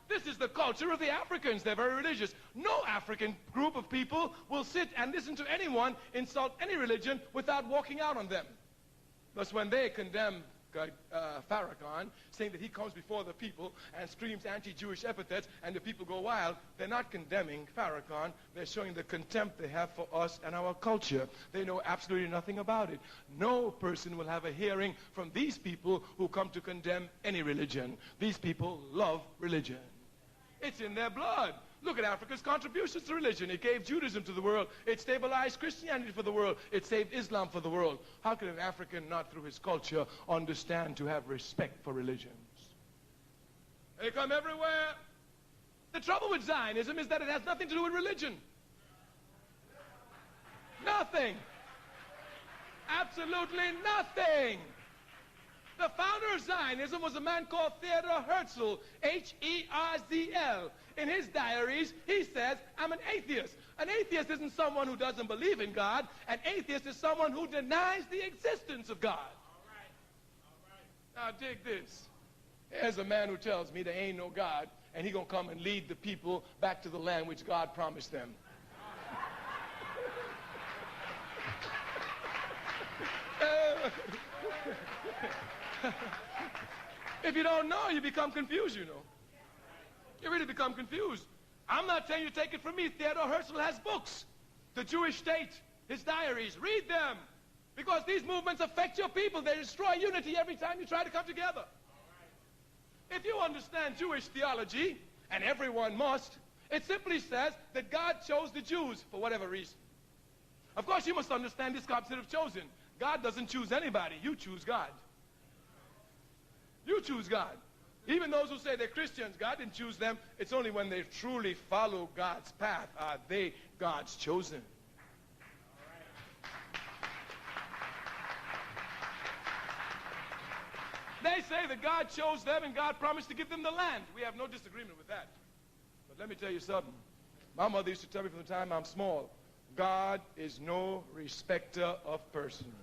This is the culture of the Africans. They're very religious. No African group of people will sit and listen to anyone insult any religion without walking out on them. Thus, when they condemn Farrakhan, saying that he comes before the people and screams anti-Jewish epithets and the people go wild, they're not condemning Farrakhan. They're showing the contempt they have for us and our culture. They know absolutely nothing about it. No person will have a hearing from these people who come to condemn any religion. These people love religion. It's in their blood. Look at Africa's contributions to religion. It gave Judaism to the world. It stabilized Christianity for the world. It saved Islam for the world. How can an African not through his culture understand to have respect for religions? They come everywhere. The trouble with Zionism is that it has nothing to do with religion. Nothing. Absolutely nothing. The founder of Zionism was a man called Theodor Herzl, H-E-R-Z-L. In his diaries, he says, I'm an atheist. An atheist isn't someone who doesn't believe in God. An atheist is someone who denies the existence of God. Now dig this. Here's a man who tells me there ain't no God, and he gonna come and lead the people back to the land which God promised them. If you don't know, you become confused, you know. You really become confused. I'm not telling you to take it from me. Theodor Herzl has books. The Jewish State, his diaries. Read them. Because these movements affect your people. They destroy unity every time you try to come together. If you understand Jewish theology, and everyone must, it simply says that God chose the Jews for whatever reason. Of course, you must understand this concept of chosen. God doesn't choose anybody. You choose God. You choose God. Even those who say they're Christians, God didn't choose them. It's only when they truly follow God's path are they God's chosen. They say that God chose them and God promised to give them the land. We have no disagreement with that. But let me tell you something. My mother used to tell me from the time I'm small, God is no respecter of persons.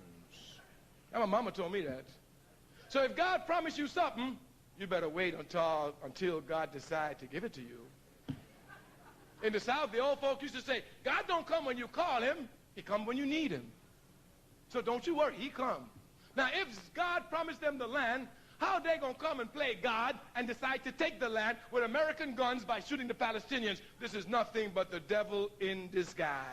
And my mama told me that. So if God promised you something, you better wait until God decides to give it to you. In the South, the old folk used to say, God don't come when you call him. He come when you need him. So don't you worry, he come. Now, if God promised them the land, how are they going to come and play God and decide to take the land with American guns by shooting the Palestinians? This is nothing but the devil in disguise.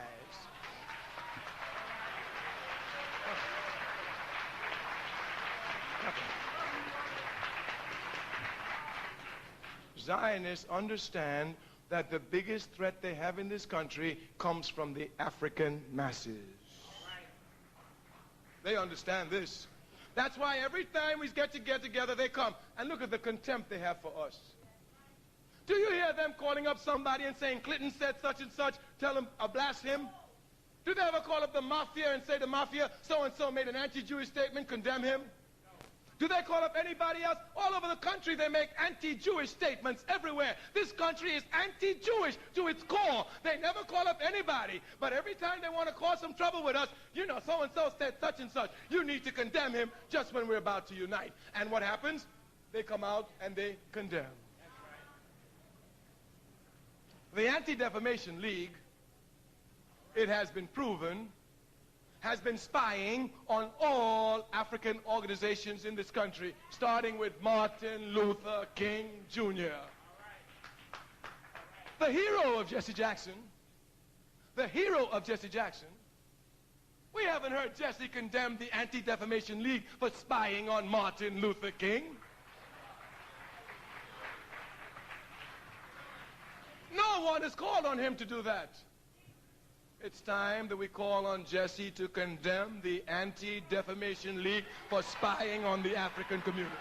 Zionists understand that the biggest threat they have in this country comes from the African masses. They understand this. That's why every time we get together, they come. And look at the contempt they have for us. Do you hear them calling up somebody and saying, Clinton said such and such, tell them, blast him? Do they ever call up the mafia and say the mafia, so-and-so made an anti-Jewish statement, condemn him? Do they call up anybody else? All over the country they make anti-Jewish statements everywhere. This country is anti-Jewish to its core. They never call up anybody. But every time they want to cause some trouble with us, you know, so-and-so said such and such. You need to condemn him just when we're about to unite. And what happens? They come out and they condemn. The Anti-Defamation League, it has been proven, has been spying on all African organizations in this country, starting with Martin Luther King Jr. The hero of Jesse Jackson, we haven't heard Jesse condemn the Anti-Defamation League for spying on Martin Luther King. No one has called on him to do that. It's time that we call on Jesse to condemn the Anti-Defamation League for spying on the African community.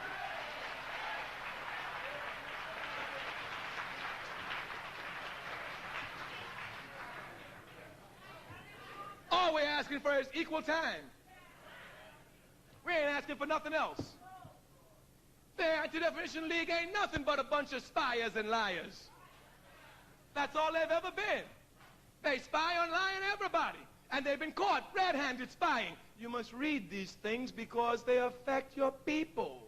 All we're asking for is equal time. We ain't asking for nothing else. The Anti-Defamation League ain't nothing but a bunch of spiers and liars. That's all they've ever been. They spy on lying everybody. And they've been caught red-handed spying. You must read these things because they affect your people.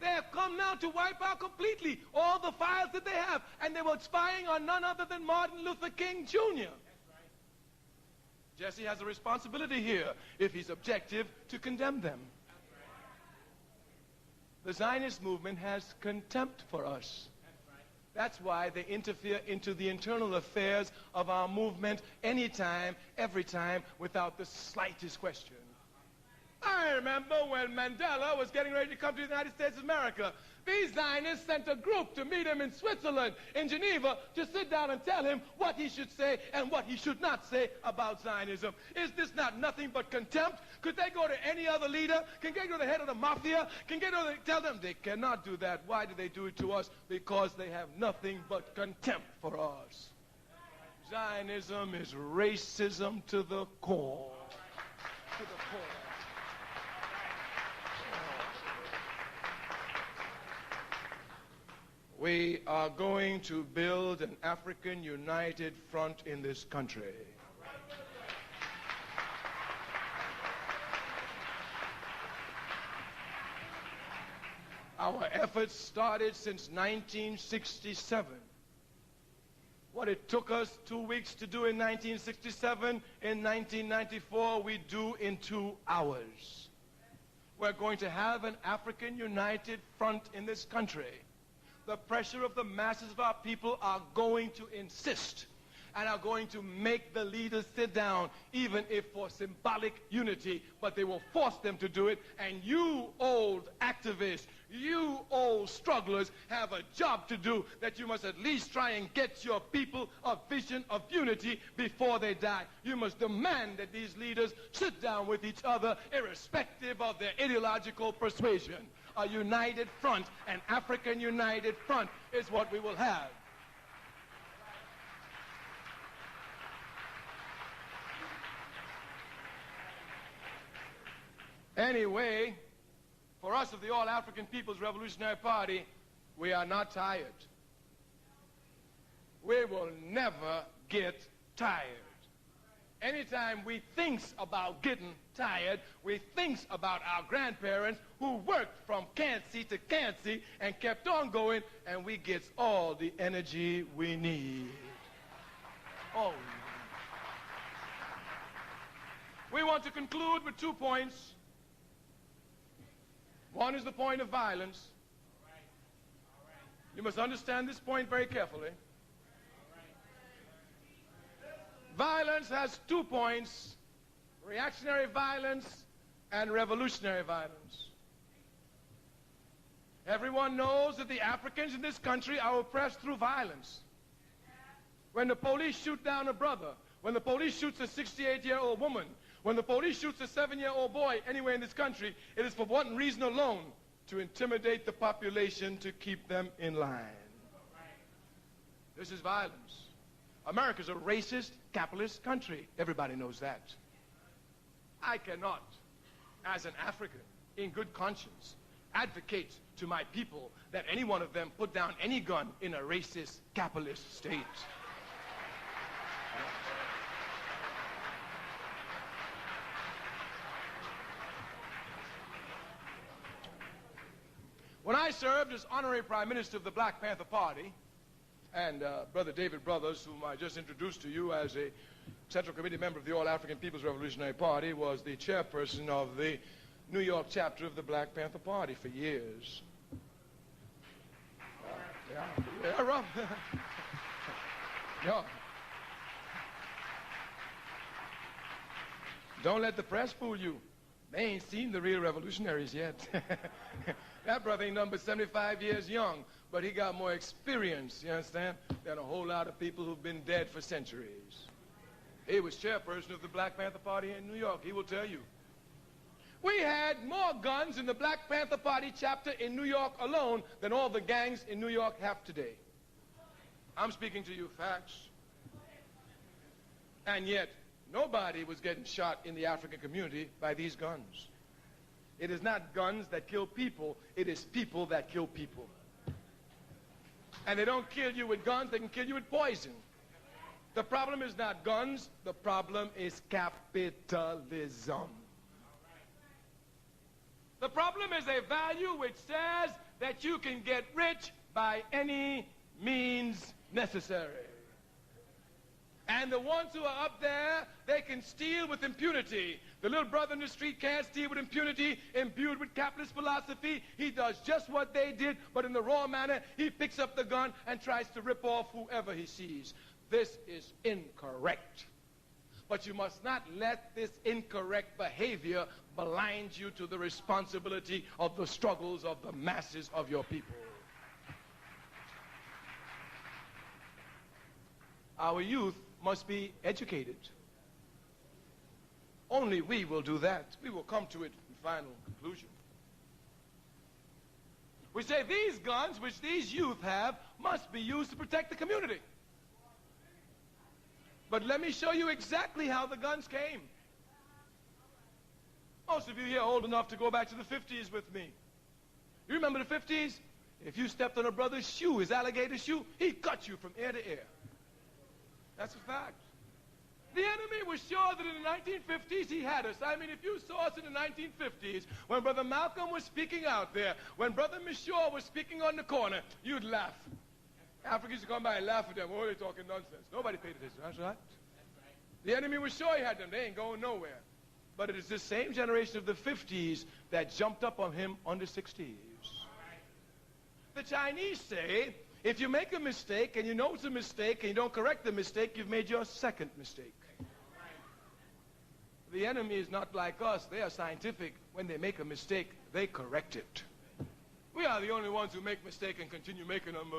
They have come now to wipe out completely all the files that they have. And they were spying on none other than Martin Luther King Jr. Jesse has a responsibility here, if he's objective, to condemn them. The Zionist movement has contempt for us. That's why they interfere into the internal affairs of our movement anytime, every time, without the slightest question. I remember when Mandela was getting ready to come to the United States of America. These Zionists sent a group to meet him in Switzerland, in Geneva, to sit down and tell him what he should say and what he should not say about Zionism. Is this not nothing but contempt? Could they go to any other leader? Can they go to the head of the mafia? Can they go to tell them they cannot do that? Why do they do it to us? Because they have nothing but contempt for us. Zionism is racism to the core. To the core. We are going to build an African united front in this country. Our efforts started since 1967. What it took us 2 weeks to do in 1967, in 1994 we do in 2 hours. We're going to have an African united front in this country. The pressure of the masses of our people are going to insist and are going to make the leaders sit down, even if for symbolic unity, but they will force them to do it. And you old activists, you old strugglers have a job to do, that you must at least try and get your people a vision of unity before they die. You must demand that these leaders sit down with each other, irrespective of their ideological persuasion. A united front, an African united front, is what we will have. Anyway, for us of the All-African People's Revolutionary Party, we are not tired. We will never get tired. Anytime we thinks about getting tired, we thinks about our grandparents who worked from Kansi to Kansi and kept on going, and we gets all the energy we need. Oh. We want to conclude with 2 points. One is the point of violence. You must understand this point very carefully. Violence has 2 points: reactionary violence and revolutionary violence. Everyone knows that the Africans in this country are oppressed through violence. When the police shoot down a brother, when the police shoots a 68-year-old woman, when the police shoots a 7-year-old boy anywhere in this country, it is for one reason alone: to intimidate the population, to keep them in line. This is violence. America's a racist, capitalist country. Everybody knows that. I cannot, as an African, in good conscience, advocate to my people that any one of them put down any gun in a racist, capitalist state. When I served as honorary Prime Minister of the Black Panther Party, and Brother David Brothers, whom I just introduced to you as a Central Committee member of the All-African People's Revolutionary Party, was the chairperson of the New York chapter of the Black Panther Party for years. Yeah, Rob. Yeah. Don't let the press fool you. They ain't seen the real revolutionaries yet. That brother ain't number 75 years young, but he got more experience, you understand, than a whole lot of people who've been dead for centuries. He was chairperson of the Black Panther Party in New York. He will tell you. We had more guns in the Black Panther Party chapter in New York alone than all the gangs in New York have today. I'm speaking to you facts. And yet, nobody was getting shot in the African community by these guns. It is not guns that kill people, it is people that kill people. And they don't kill you with guns, they can kill you with poison. The problem is not guns, the problem is capitalism. The problem is a value which says that you can get rich by any means necessary. And the ones who are up there, they can steal with impunity. The little brother in the street can't steal with impunity, imbued with capitalist philosophy. He does just what they did, but in the raw manner, he picks up the gun and tries to rip off whoever he sees. This is incorrect. But you must not let this incorrect behavior blind you to the responsibility of the struggles of the masses of your people. Our youth must be educated. Only we will do that. We will come to it in final conclusion. We say these guns which these youth have must be used to protect the community. But let me show you exactly how the guns came. Most of you here are old enough to go back to the 50s with me. You remember the 50s? If you stepped on a brother's shoe, his alligator shoe, he'd cut you from ear to ear. That's a fact. The enemy was sure that in the 1950s he had us. I mean, if you saw us in the 1950s, when Brother Malcolm was speaking out there, when Brother Shaw was speaking on the corner, you'd laugh. Africans would come by and laugh at them. Oh, they're talking nonsense. Nobody paid attention. That's right. The enemy was sure he had them. They ain't going nowhere. But it is this same generation of the 50s that jumped up on him on the 60s. The Chinese say, if you make a mistake and you know it's a mistake and you don't correct the mistake, you've made your second mistake. The enemy is not like us. They are scientific. When they make a mistake, they correct it. We are the only ones who make mistakes and continue making them.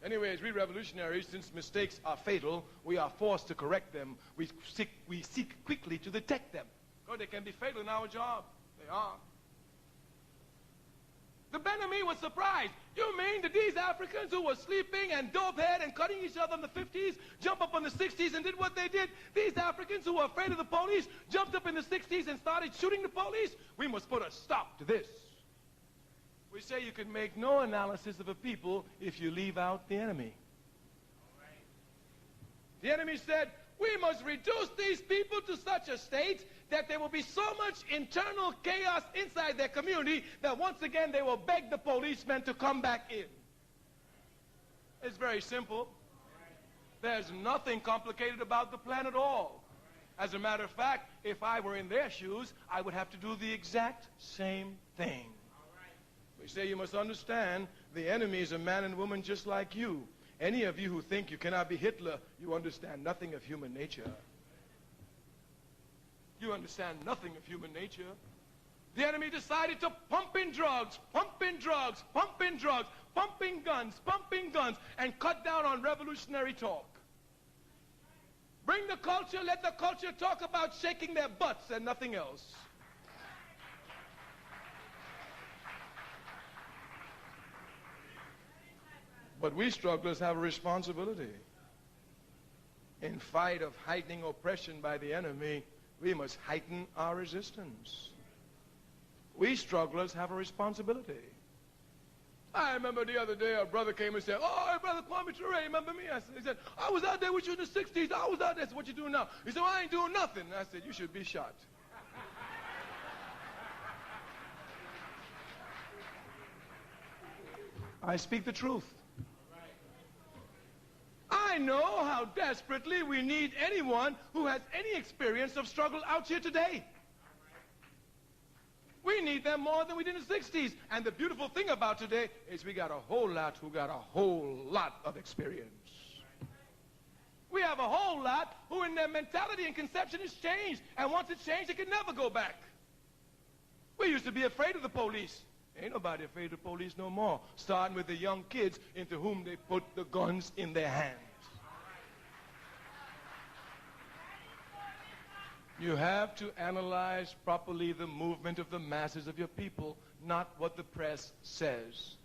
Anyways, we revolutionaries, since mistakes are fatal, we are forced to correct them. We seek quickly to detect them. Because they can be fatal in our job. They are. The enemy was surprised. You mean that these Africans who were sleeping and dopehead and cutting each other in the 50s jump up in the 60s and did what they did? These Africans who were afraid of the police jumped up in the 60s and started shooting the police? We must put a stop to this. We say you can make no analysis of a people if you leave out the enemy. The enemy said, we must reduce these people to such a state that there will be so much internal chaos inside their community that once again they will beg the policemen to come back in. It's very simple. There's nothing complicated about the plan at all. As a matter of fact, if I were in their shoes, I would have to do the exact same thing. We say you must understand the enemy is a man and woman just like you. Any of you who think you cannot be Hitler, you understand nothing of human nature. You understand nothing of human nature. The enemy decided to pump in drugs, pump in drugs, pump in drugs, pumping guns, and cut down on revolutionary talk. Bring the culture, let the culture talk about shaking their butts and nothing else. But we strugglers have a responsibility. In fight of heightening oppression by the enemy, we must heighten our resistance. We strugglers have a responsibility. I remember the other day a brother came and said, oh, hey, Brother Kwame Ture, remember me? He said, I was out there with you in the 60s. I was out there. I said, what you doing now? He said, well, I ain't doing nothing. And I said, you should be shot. I speak the truth. I know how desperately we need anyone who has any experience of struggle out here today. We need them more than we did in the 60s. And the beautiful thing about today is we got a whole lot who got a whole lot of experience. We have a whole lot who in their mentality and conception has changed. And once it's changed, it can never go back. We used to be afraid of the police. Ain't nobody afraid of the police no more. Starting with the young kids into whom they put the guns in their hands. You have to analyze properly the movement of the masses of your people, not what the press says.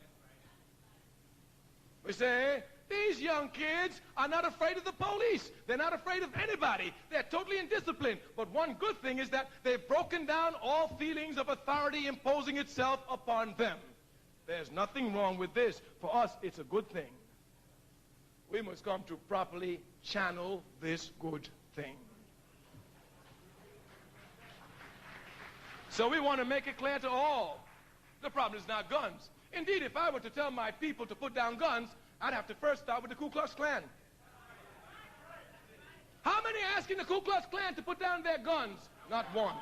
We say, these young kids are not afraid of the police. They're not afraid of anybody. They're totally indisciplined. But one good thing is that they've broken down all feelings of authority imposing itself upon them. There's nothing wrong with this. For us, it's a good thing. We must come to properly channel this good thing. So we want to make it clear to all. The problem is not guns. Indeed, if I were to tell my people to put down guns, I'd have to first start with the Ku Klux Klan. How many are asking the Ku Klux Klan to put down their guns? Not one.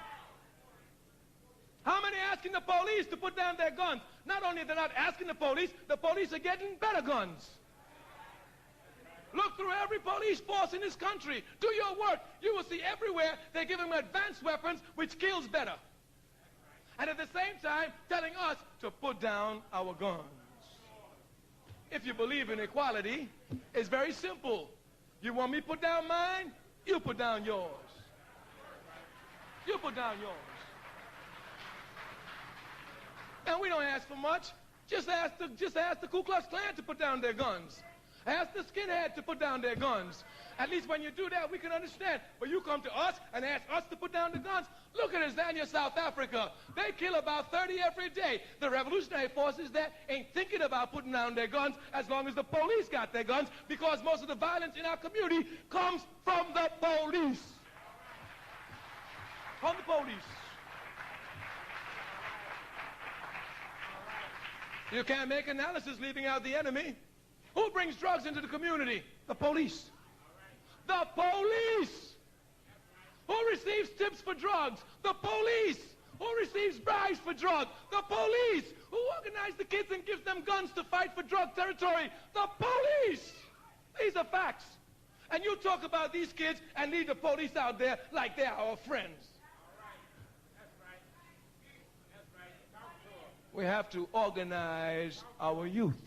How many are asking the police to put down their guns? Not only are they not asking the police are getting better guns. Look through every police force in this country. Do your work. You will see everywhere they're giving them advanced weapons which kills better. And at the same time, telling us to put down our guns. If you believe in equality, it's very simple. You want me to put down mine? You put down yours. You put down yours. And we don't ask for much. Just ask the Ku Klux Klan to put down their guns. Ask the skinhead to put down their guns. At least when you do that, we can understand. But you come to us and ask us to put down the guns. Look at Tanzania, South Africa. They kill about 30 every day. The revolutionary forces there ain't thinking about putting down their guns as long as the police got their guns, because most of the violence in our community comes from the police. From the police. You can't make analysis leaving out the enemy. Who brings drugs into the community? The police. The police. Who receives tips for drugs? The police. Who receives bribes for drugs? The police. Who organizes the kids and gives them guns to fight for drug territory? The police. These are facts. And you talk about these kids and leave the police out there like they're our friends. We have to organize our youth.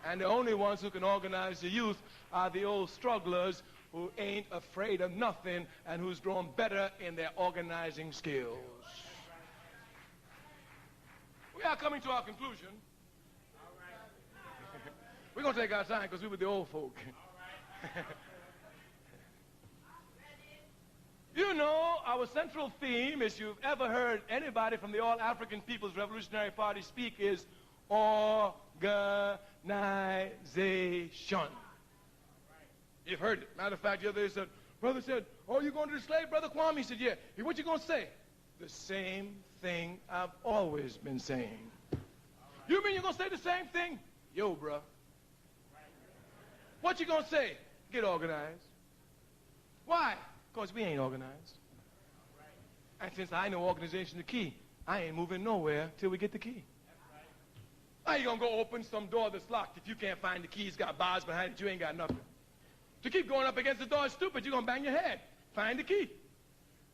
And the only ones who can organize the youth are the old strugglers who ain't afraid of nothing and who's grown better in their organizing skills. We are coming to our conclusion. We're going to take our time because we were the old folk. You know, our central theme, as you've ever heard anybody from the All African People's Revolutionary Party speak, is organization. You've heard it. Matter of fact, the other day said, brother said, oh, you going to the slave, Brother Kwame? He said, yeah. What you going to say? The same thing I've always been saying. You mean you're going to say the same thing? Yo, bro. What you going to say? Get organized. Why? Because we ain't organized. And since I know organization the key, I ain't moving nowhere till we get the key. How you going to go open some door that's locked if you can't find the key? It's got bars behind it. You ain't got nothing. To keep going up against the door is stupid. You're going to bang your head. Find the key.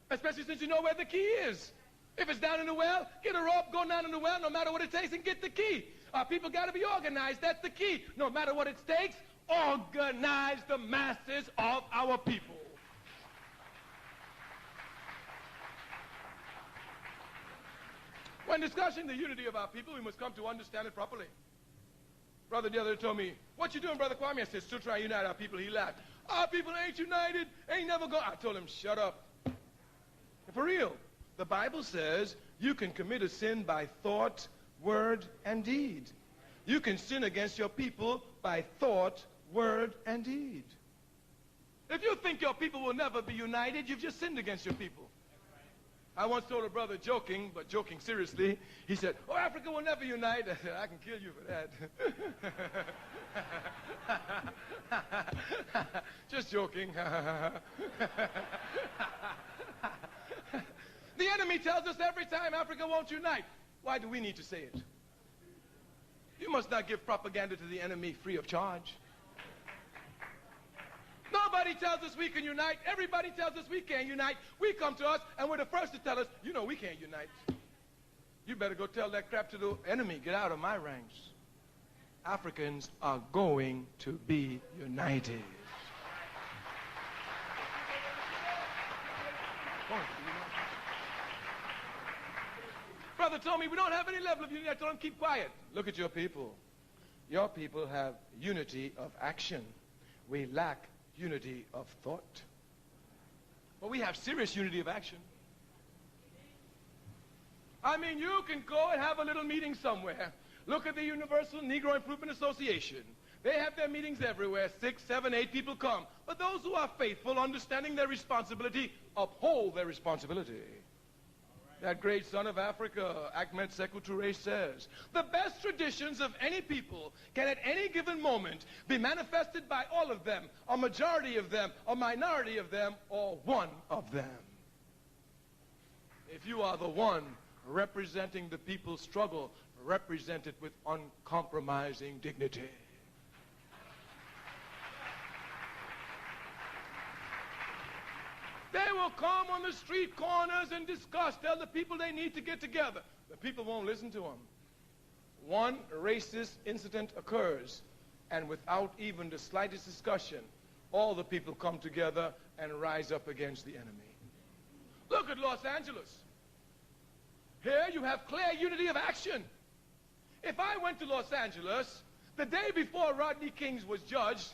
Especially since you know where the key is. If it's down in the well, get a rope, go down in the well, no matter what it takes, and get the key. Our people got to be organized. That's the key. No matter what it takes, organize the masses of our people. When discussing the unity of our people, we must come to understand it properly. Brother the other day told me, what you doing, Brother Kwame? I said, still trying to unite our people. He laughed. Our people ain't united, ain't never going. I told him, shut up. For real, the Bible says you can commit a sin by thought, word, and deed. You can sin against your people by thought, word, and deed. If you think your people will never be united, you've just sinned against your people. I once told a brother joking, but joking seriously, he said, oh, Africa will never unite. I said, I can kill you for that. Just joking. The enemy tells us every time Africa won't unite. Why do we need to say it? You must not give propaganda to the enemy free of charge. Nobody tells us we can unite. Everybody tells us we can't unite. We come to us, and we're the first to tell us, you know we can't unite. You better go tell that crap to the enemy. Get out of my ranks. Africans are going to be united. Brother told me we don't have any level of unity. I told him keep quiet. Look at your people. Your people have unity of action. We lack unity of thought. But we have serious unity of action. I mean, you can go and have a little meeting somewhere. Look at the Universal Negro Improvement Association. They have their meetings everywhere. 6, 7, 8 people come. But those who are faithful, understanding their responsibility, uphold their responsibility. That great son of Africa, Kwame Ture, says, the best traditions of any people can at any given moment be manifested by all of them, a majority of them, a minority of them, or one of them. If you are the one representing the people's struggle, represent it with uncompromising dignity. They will come on the street corners and discuss, tell the people they need to get together. The people won't listen to them. One racist incident occurs, and without even the slightest discussion, all the people come together and rise up against the enemy. Look at Los Angeles. Here you have clear unity of action. If I went to Los Angeles, The day before Rodney King was judged,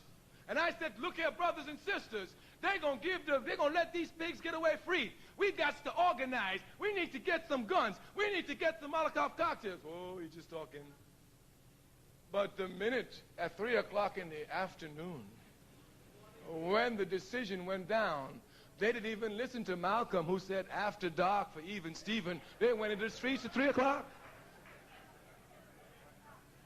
and I said, look here, brothers and sisters, they're gonna let these pigs get away free. We got to organize. We need to get some guns. We need to get some Molotov cocktails. Oh, he's just talking. But the minute at 3 o'clock in the afternoon, when the decision went down, they didn't even listen to Malcolm, who said after dark for even Stephen. They went into the streets at 3 o'clock.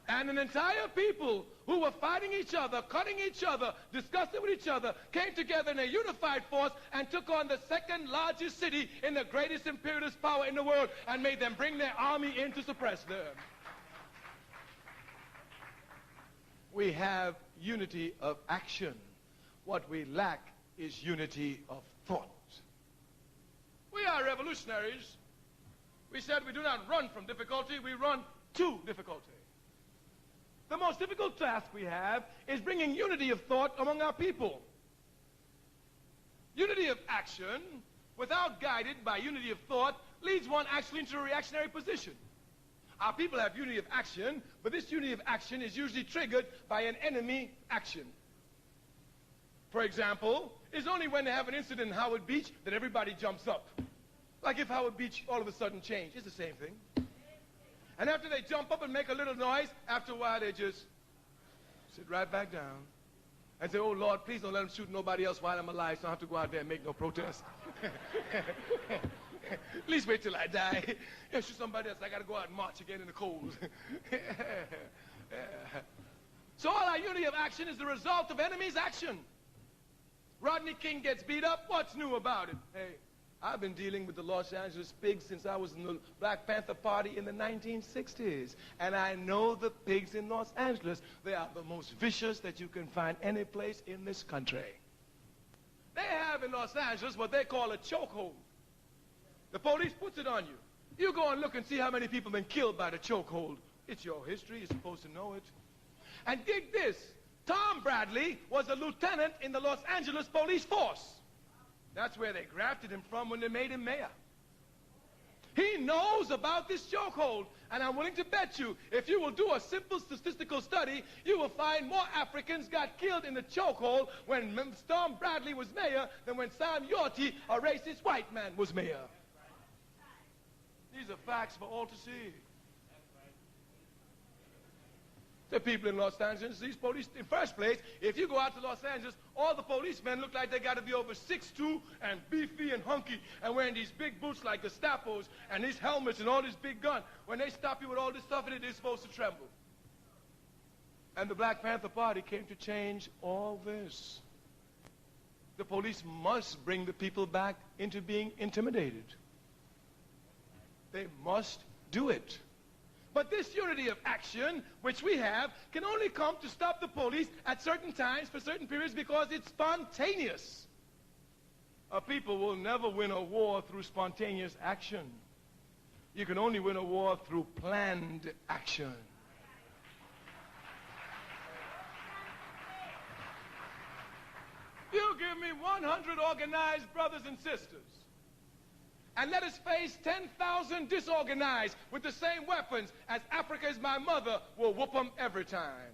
And an entire people who were fighting each other, cutting each other, discussing with each other, came together in a unified force and took on the second largest city in the greatest imperialist power in the world and made them bring their army in to suppress them. We have unity of action. What we lack is unity of thought. We are revolutionaries. We said we do not run from difficulty, we run to difficulty. The most difficult task we have is bringing unity of thought among our people. Unity of action, without guided by unity of thought, leads one actually into a reactionary position. Our people have unity of action, but this unity of action is usually triggered by an enemy action. For example, it's only when they have an incident in Howard Beach that everybody jumps up. Like if Howard Beach all of a sudden changed, it's the same thing. And after they jump up and make a little noise, after a while they just sit right back down and say, oh Lord, please don't let them shoot nobody else while I'm alive so I don't have to go out there and make no protest. At least wait till I die. Yeah, shoot somebody else. I got to go out and march again in the cold. So all our unity of action is the result of enemy's action. Rodney King gets beat up. What's new about it? Hey, I've been dealing with the Los Angeles pigs since I was in the Black Panther Party in the 1960s. And I know the pigs in Los Angeles. They are the most vicious that you can find any place in this country. They have in Los Angeles what they call a chokehold. The police puts it on you. You go and look and see how many people have been killed by the chokehold. It's your history. You're supposed to know it. And dig this. Tom Bradley was a lieutenant in the Los Angeles police force. That's where they grafted him from when they made him mayor. He knows about this chokehold, and I'm willing to bet you, if you will do a simple statistical study, you will find more Africans got killed in the chokehold when Tom Bradley was mayor than when Sam Yorty, a racist white man, was mayor. These are facts for all to see. The people in Los Angeles, these police, in first place, if you go out to Los Angeles, all the policemen look like they got to be over 6'2" and beefy and hunky and wearing these big boots like Gestapos and these helmets and all this big gun. When they stop you with all this stuff in it, they're supposed to tremble. And the Black Panther Party came to change all this. The police must bring the people back into being intimidated. They must do it. But this unity of action, which we have, can only come to stop the police at certain times for certain periods because it's spontaneous. A people will never win a war through spontaneous action. You can only win a war through planned action. You give me 100 organized brothers and sisters, and let us face 10,000 disorganized with the same weapons as Africa is my mother, we'll whoop them every time.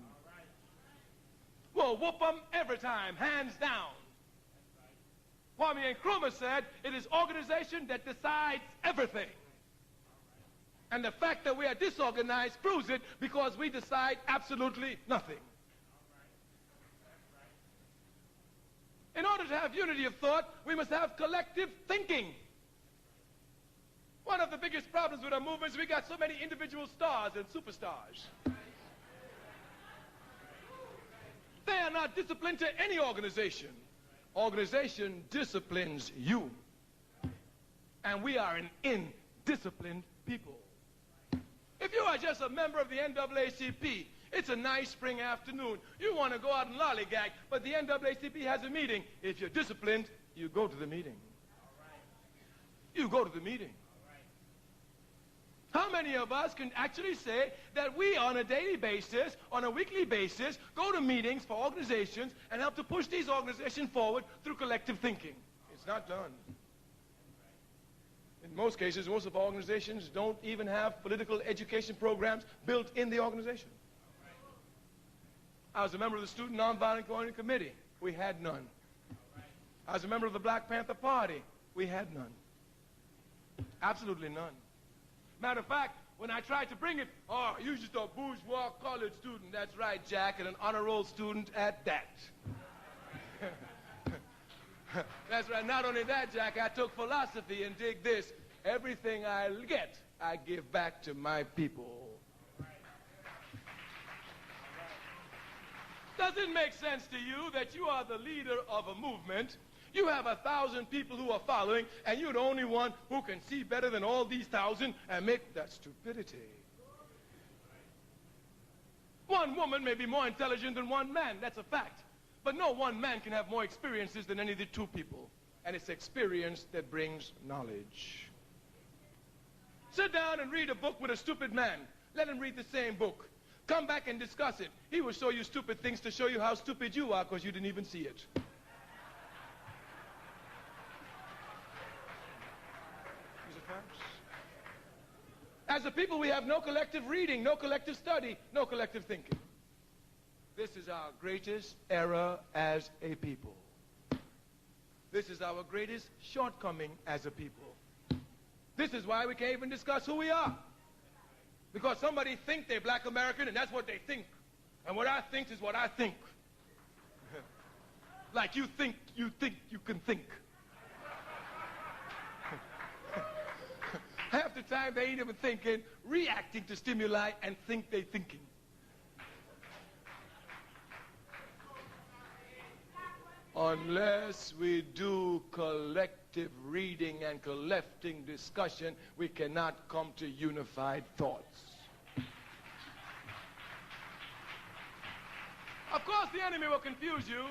We'll whoop them every time, hands down. Kwame Ture said, it is organization that decides everything. And the fact that we are disorganized proves it because we decide absolutely nothing. In order to have unity of thought, we must have collective thinking. One of the biggest problems with our movement is we got so many individual stars and superstars. They are not disciplined to any organization. Organization disciplines you. And we are an indisciplined people. If you are just a member of the NAACP, it's a nice spring afternoon. You want to go out and lollygag, but the NAACP has a meeting. If you're disciplined, you go to the meeting. You go to the meeting. How many of us can actually say that we, on a daily basis, on a weekly basis, go to meetings for organizations and help to push these organizations forward through collective thinking? It's not done. In most cases, most of our organizations don't even have political education programs built in the organization. I was a member of the Student Nonviolent Coordinating Committee. We had none. I was a member of the Black Panther Party. We had none. Absolutely none. Matter of fact, when I tried to bring it, oh, you're just a bourgeois college student. That's right, Jack, and an honor roll student at that. That's right. Not only that, Jack, I took philosophy, and dig this. Everything I get, I give back to my people. Does it make sense to you that you are the leader of a movement? You have 1,000 people who are following, and you're the only one who can see better than all these 1,000 and make that stupidity. One woman may be more intelligent than one man. That's a fact. But no one man can have more experiences than any of the two people. And it's experience that brings knowledge. Sit down and read a book with a stupid man. Let him read the same book. Come back and discuss it. He will show you stupid things to show you how stupid you are because you didn't even see it. As a people, we have no collective reading, no collective study, no collective thinking. This is our greatest error as a people. This is our greatest shortcoming as a people. This is why we can't even discuss who we are. Because somebody think they're Black American, and that's what they think. And what I think is what I think. Like you think you can think. Half the time they ain't even thinking, reacting to stimuli and think they thinking. Unless we do collective reading and collective discussion, we cannot come to unified thoughts. Of course, the enemy will confuse you.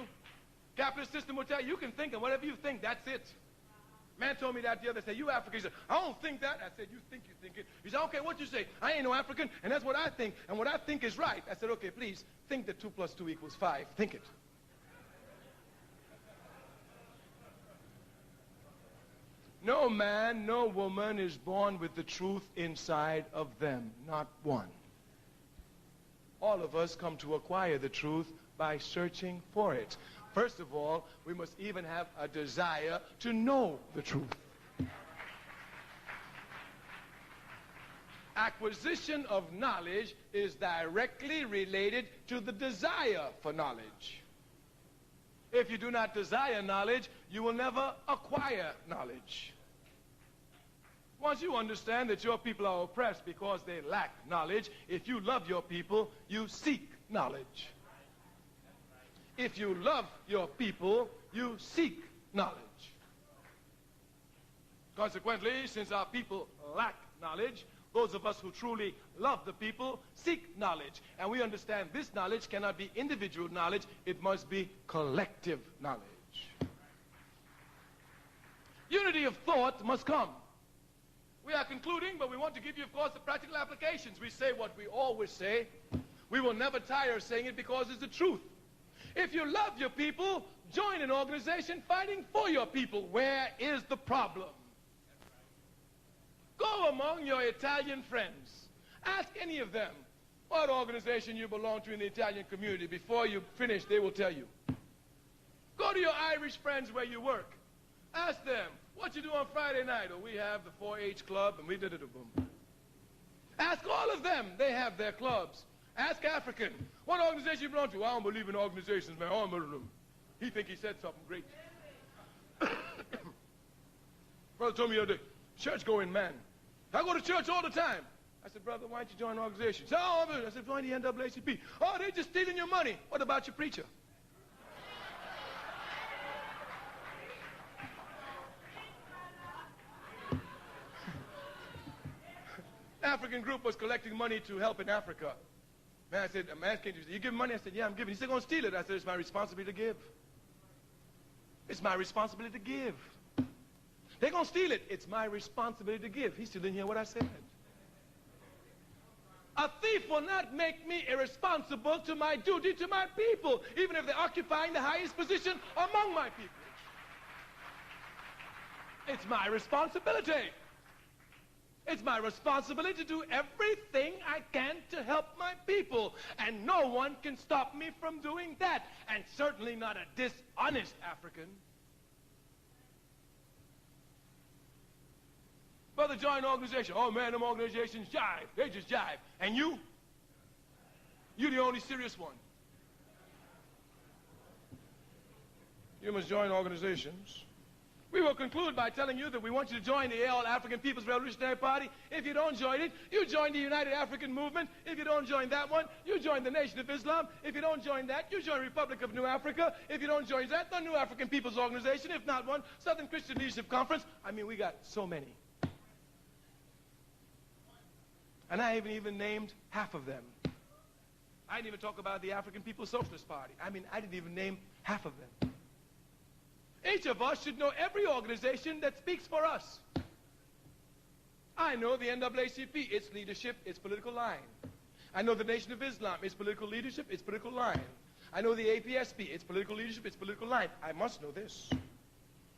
Capitalist system will tell you, you can think, and whatever you think, that's it. Man told me that the other day. You African. He said, I don't think that. I said, you think it. He said, okay, what you say? I ain't no African, and that's what I think, and what I think is right. I said, okay, please, think that 2 + 2 = 5. Think it. No man, no woman is born with the truth inside of them. Not one. All of us come to acquire the truth by searching for it. First of all, we must even have a desire to know the truth. Acquisition of knowledge is directly related to the desire for knowledge. If you do not desire knowledge, you will never acquire knowledge. Once you understand that your people are oppressed because they lack knowledge, if you love your people, you seek knowledge. If you love your people, you seek knowledge. Consequently, since our people lack knowledge, those of us who truly love the people seek knowledge. And we understand this knowledge cannot be individual knowledge, it must be collective knowledge. Unity of thought must come. We are concluding, but we want to give you, of course, the practical applications. We say what we always say. We will never tire of saying it because it's the truth. If you love your people, join an organization fighting for your people. Where is the problem? Go among your Italian friends. Ask any of them what organization you belong to in the Italian community. Before you finish, they will tell you. Go to your Irish friends where you work. Ask them, what you do on Friday night? Oh, we have the 4-H club, and we did it. Boom. Ask all of them. They have their clubs. Ask African, what organization you belong to? I don't believe in organizations, man. He think he said something great. Brother told me the other day, church-going man. I go to church all the time. I said, brother, why don't you join an organization? He said, oh, I said, join the NAACP. Oh, they're just stealing your money. What about your preacher? African group was collecting money to help in Africa. Man, I said, man, you give money? I said, yeah, I'm giving. He said, going to steal it. I said, it's my responsibility to give. It's my responsibility to give. They're going to steal it. It's my responsibility to give. He still didn't hear what I said. A thief will not make me irresponsible to my duty to my people, even if they're occupying the highest position among my people. It's my responsibility. It's my responsibility to do everything I can to help my people. And no one can stop me from doing that. And certainly not a dishonest African. Brother, join the organization. Oh, man, them organizations jive. They just jive. And you? You're the only serious one. You must join organizations. We will conclude by telling you that we want you to join the All-African People's Revolutionary Party. If you don't join it, you join the United African Movement. If you don't join that one, you join the Nation of Islam. If you don't join that, you join Republic of New Africa. If you don't join that, the New African People's Organization. If not one, Southern Christian Leadership Conference. I mean, we got so many. And I haven't even named half of them. I didn't even talk about the African People's Socialist Party. I mean, I didn't even name half of them. Each of us should know every organization that speaks for us. I know the NAACP, its leadership, its political line. I know the Nation of Islam, its political leadership, its political line. I know the APSP, its political leadership, its political line. I must know this.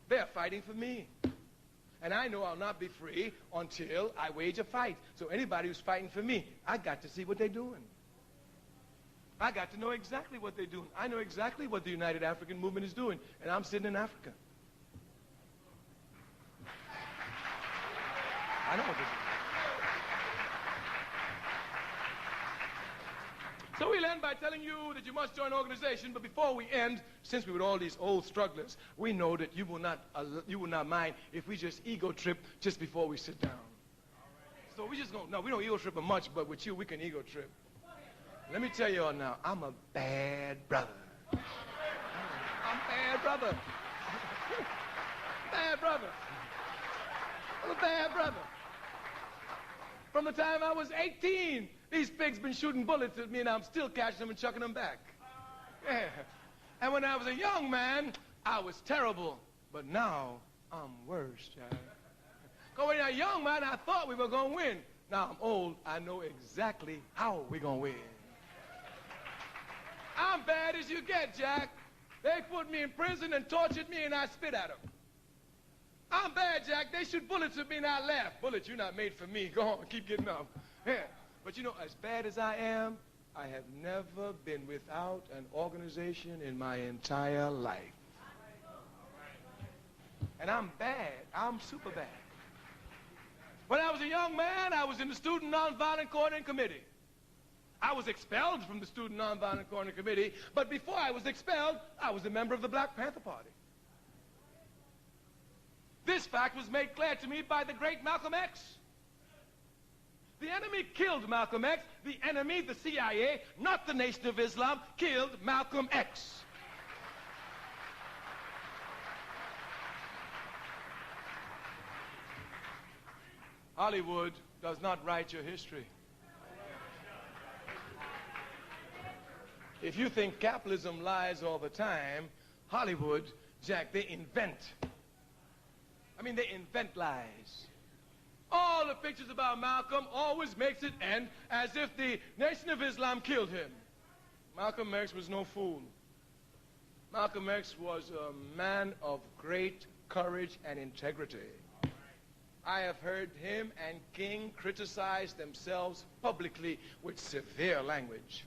They are fighting for me. And I know I'll not be free until I wage a fight. So anybody who's fighting for me, I got to see what they're doing. I got to know exactly what they're doing. I know exactly what the United African Movement is doing. And I'm sitting in Africa. I know what they're doing. So we'll end by telling you that you must join an organization. But before we end, since we're with all these old strugglers, we know that you will not mind if we just ego trip just before we sit down. So we just no, we don't ego trip much, but with you we can ego trip. Let me tell you all now, I'm a bad brother. I'm a bad brother. Bad brother. I'm a bad brother. From the time I was 18, these pigs been shooting bullets at me, and I'm still catching them and chucking them back. Yeah. And when I was a young man, I was terrible. But now, I'm worse, child. Because when I was a young man, I thought we were going to win. Now I'm old, I know exactly how we're going to win. I'm bad as you get, Jack. They put me in prison and tortured me, and I spit at them. I'm bad, Jack. They shoot bullets at me, and I laugh. Bullets, you're not made for me. Go on, keep getting up. Yeah. But you know, as bad as I am, I have never been without an organization in my entire life. And I'm bad. I'm super bad. When I was a young man, I was in the Student Nonviolent Coordinating Committee. I was expelled from the Student Nonviolent Coordinating Committee, but before I was expelled, I was a member of the Black Panther Party. This fact was made clear to me by the great Malcolm X. The enemy killed Malcolm X. The enemy, the CIA, not the Nation of Islam, killed Malcolm X. Hollywood does not write your history. If you think capitalism lies all the time, Hollywood, Jack, they invent. They invent lies. All the pictures about Malcolm always makes it end as if the Nation of Islam killed him. Malcolm X was no fool. Malcolm X was a man of great courage and integrity. I have heard him and King criticize themselves publicly with severe language.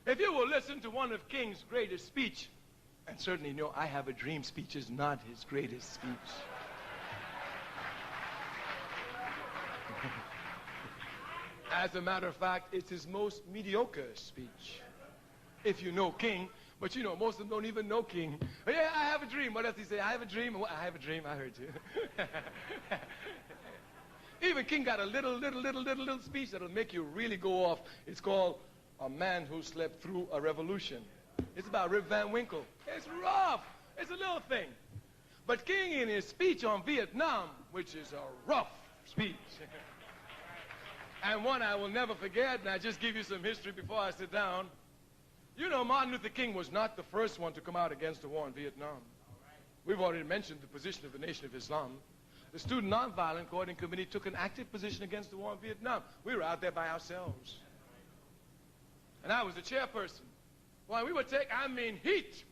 If you will listen to one of King's greatest speech, and certainly know I Have a Dream speech is not his greatest speech. As a matter of fact, it's his most mediocre speech. If you know King, but you know, most of them don't even know King. Yeah, I have a dream. What else did he say? I have a dream. I have a dream. I heard you. Even King got a little speech that'll make you really go off. It's called A Man Who Slept Through a Revolution. It's about Rip Van Winkle. It's rough. It's a little thing. But King, in his speech on Vietnam, which is a rough speech, and one I will never forget, and I just give you some history before I sit down. You know, Martin Luther King was not the first one to come out against the war in Vietnam. We've already mentioned the position of the Nation of Islam. The Student Nonviolent Coordinating Committee took an active position against the war in Vietnam. We were out there by ourselves. And I was the chairperson. Well, we would take, heat.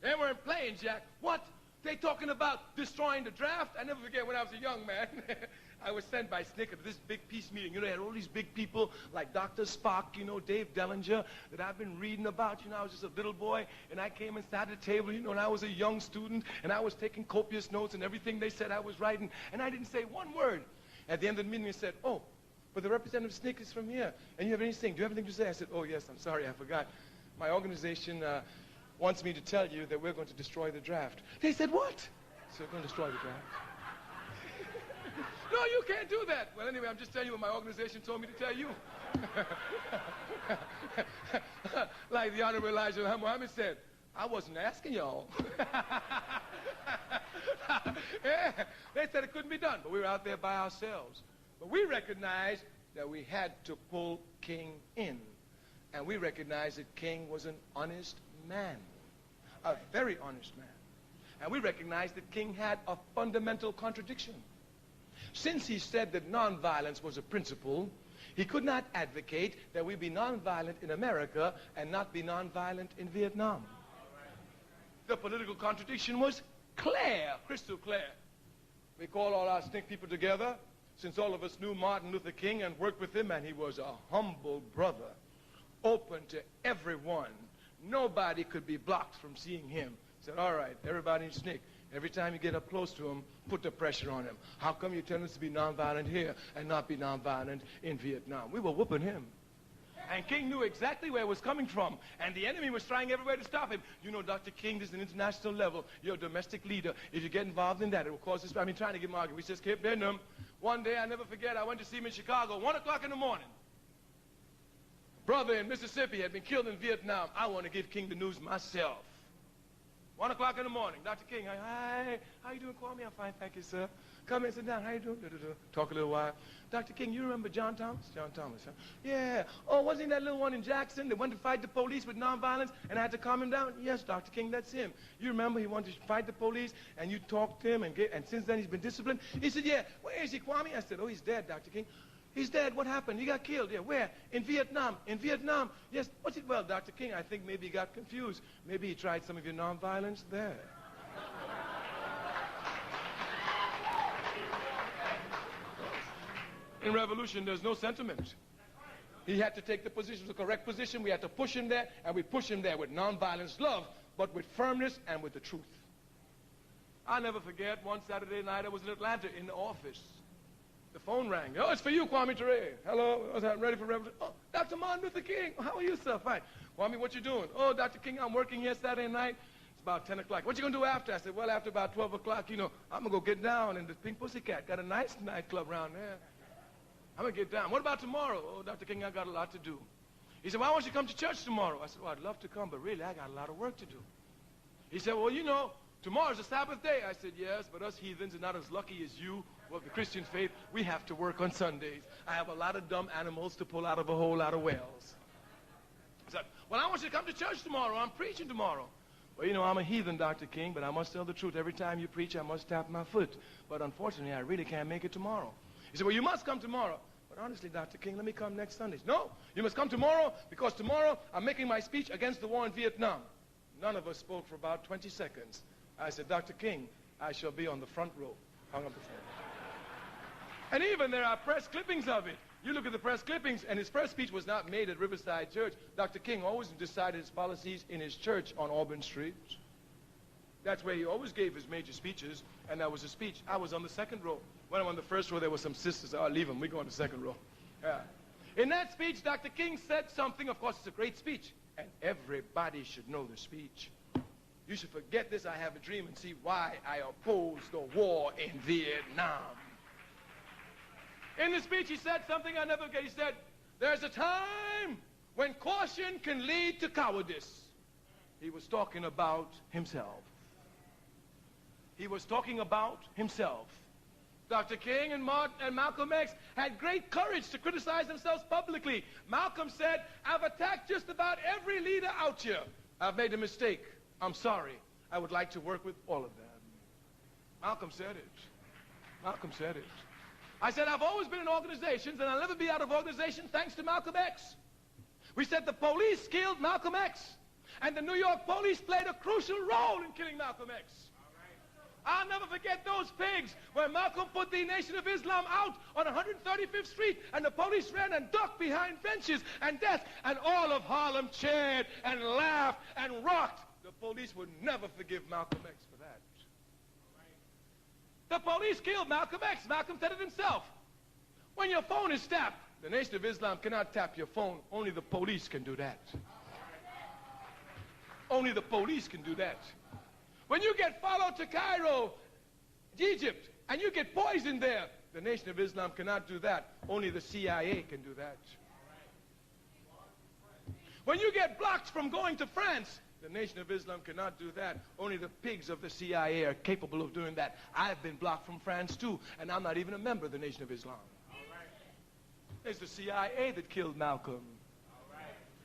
They weren't playing, Jack. What? They talking about destroying the draft? I never forget when I was a young man. I was sent by SNCC to this big peace meeting. You know, they had all these big people like Dr. Spock, you know, Dave Dellinger, that I've been reading about. You know, I was just a little boy, and I came and sat at the table, you know, and I was a young student, and I was taking copious notes, and everything they said I was writing, and I didn't say one word. At the end of the meeting, they said, oh, but the representative SNCC is from here, and you have anything? Do you have anything to say? I said, oh, yes, I'm sorry, I forgot. My organization wants me to tell you that we're going to destroy the draft. They said, what? So we're going to destroy the draft. No, you can't do that. Well, anyway, I'm just telling you what my organization told me to tell you. Like the Honorable Elijah Muhammad said, I wasn't asking y'all. Yeah, they said it couldn't be done, but we were out there by ourselves. But we recognized that we had to pull King in. And we recognized that King was an honest man, a very honest man. And we recognized that King had a fundamental contradiction. Since he said that nonviolence was a principle, he could not advocate that we be nonviolent in America and not be nonviolent in Vietnam. The political contradiction was clear, crystal clear. We called all our SNCC people together, since all of us knew Martin Luther King and worked with him, and he was a humble brother, open to everyone. Nobody could be blocked from seeing him. Said, all right, everybody in SNCC, every time you get up close to him, put the pressure on him. How come you tell us to be nonviolent here and not be nonviolent in Vietnam? We were whooping him. And King knew exactly where it was coming from. And the enemy was trying everywhere to stop him. You know, Dr. King, this is an international level. You're a domestic leader. If you get involved in that, it will cause this. I mean, trying to get him arguing. We just kept hitting him. One day, I never forget, I went to see him in Chicago, 1 o'clock in the morning. Brother in Mississippi had been killed in Vietnam. I want to give King the news myself. 1 o'clock in the morning. Dr. King, hi, how you doing, Kwame? I'm fine, thank you, sir. Come in, sit down. How you doing? Talk a little while. Dr. King, you remember John Thomas? John Thomas, huh? Yeah. Oh, wasn't he that little one in Jackson that went to fight the police with nonviolence and I had to calm him down? Yes, Dr. King, that's him. You remember he wanted to fight the police and you talked to him and since then he's been disciplined? He said, yeah. Where is he, Kwame? I said, oh, he's dead, Dr. King. He's dead. What happened? He got killed. Yeah, where? In Vietnam. In Vietnam. Yes. What's it? Well, Dr. King, I think maybe he got confused. Maybe he tried some of your nonviolence there. In revolution, there's no sentiment. He had to take the position, the correct position. We had to push him there, and we push him there with nonviolence love, but with firmness and with the truth. I'll never forget, one Saturday night, I was in Atlanta in the office. The phone rang. Oh, it's for you, Kwame Ture. Hello, I was ready for revolution. Oh, Dr. Martin Luther King. How are you, sir? Fine. Kwame, what you doing? Oh, Dr. King, I'm working here Saturday night. It's about 10 o'clock. What you going to do after? I said, well, after about 12 o'clock, you know, I'm going to go get down in the Pink Pussycat. Got a nice nightclub around there. I'm going to get down. What about tomorrow? Oh, Dr. King, I got a lot to do. He said, why don't you come to church tomorrow? I said, well, I'd love to come, but really, I got a lot of work to do. He said, well, you know, tomorrow's a Sabbath day. I said, yes, but us heathens are not as lucky as you of the Christian faith. We have to work on Sundays. I have a lot of dumb animals to pull out of a whole lot of wells. I said, well, I want you to come to church tomorrow. I'm preaching tomorrow. Well, you know, I'm a heathen, Dr. King, but I must tell the truth. Every time you preach, I must tap my foot. But unfortunately, I really can't make it tomorrow. He said, well, you must come tomorrow. But honestly, Dr. King, let me come next Sunday. No, you must come tomorrow because tomorrow I'm making my speech against the war in Vietnam. None of us spoke for about 20 seconds. I said, Dr. King, I shall be on the front row. Hung up the phone. And even there are press clippings of it. You look at the press clippings, and his first speech was not made at Riverside Church. Dr. King always decided his policies in his church on Auburn Street. That's where he always gave his major speeches, and that was a speech. I was on the second row. When I'm on the first row, there were some sisters. Oh, leave them. We go on the second row. Yeah. In that speech, Dr. King said something. Of course, it's a great speech, and everybody should know the speech. You should forget this, I have a dream, and see why I oppose the war in Vietnam. In the speech, he said something I never forget. He said, there's a time when caution can lead to cowardice. He was talking about himself. He was talking about himself. Dr. King and Malcolm X had great courage to criticize themselves publicly. Malcolm said, I've attacked just about every leader out here. I've made a mistake. I'm sorry. I would like to work with all of them. Malcolm said it. Malcolm said it. I said, I've always been in organizations, and I'll never be out of organization thanks to Malcolm X. We said the police killed Malcolm X, and the New York police played a crucial role in killing Malcolm X. I'll never forget those pigs when Malcolm put the Nation of Islam out on 135th Street and the police ran and ducked behind benches and desks and all of Harlem cheered and laughed and rocked. The police would never forgive Malcolm X for that. The police killed Malcolm X. Malcolm said it himself. When your phone is tapped, the Nation of Islam cannot tap your phone. Only the police can do that. Only the police can do that. When you get followed to Cairo, Egypt, and you get poisoned there, the Nation of Islam cannot do that. Only the CIA can do that. When you get blocked from going to France, the Nation of Islam cannot do that. Only the pigs of the CIA are capable of doing that. I've been blocked from France too, and I'm not even a member of the Nation of Islam. It's the CIA that killed Malcolm.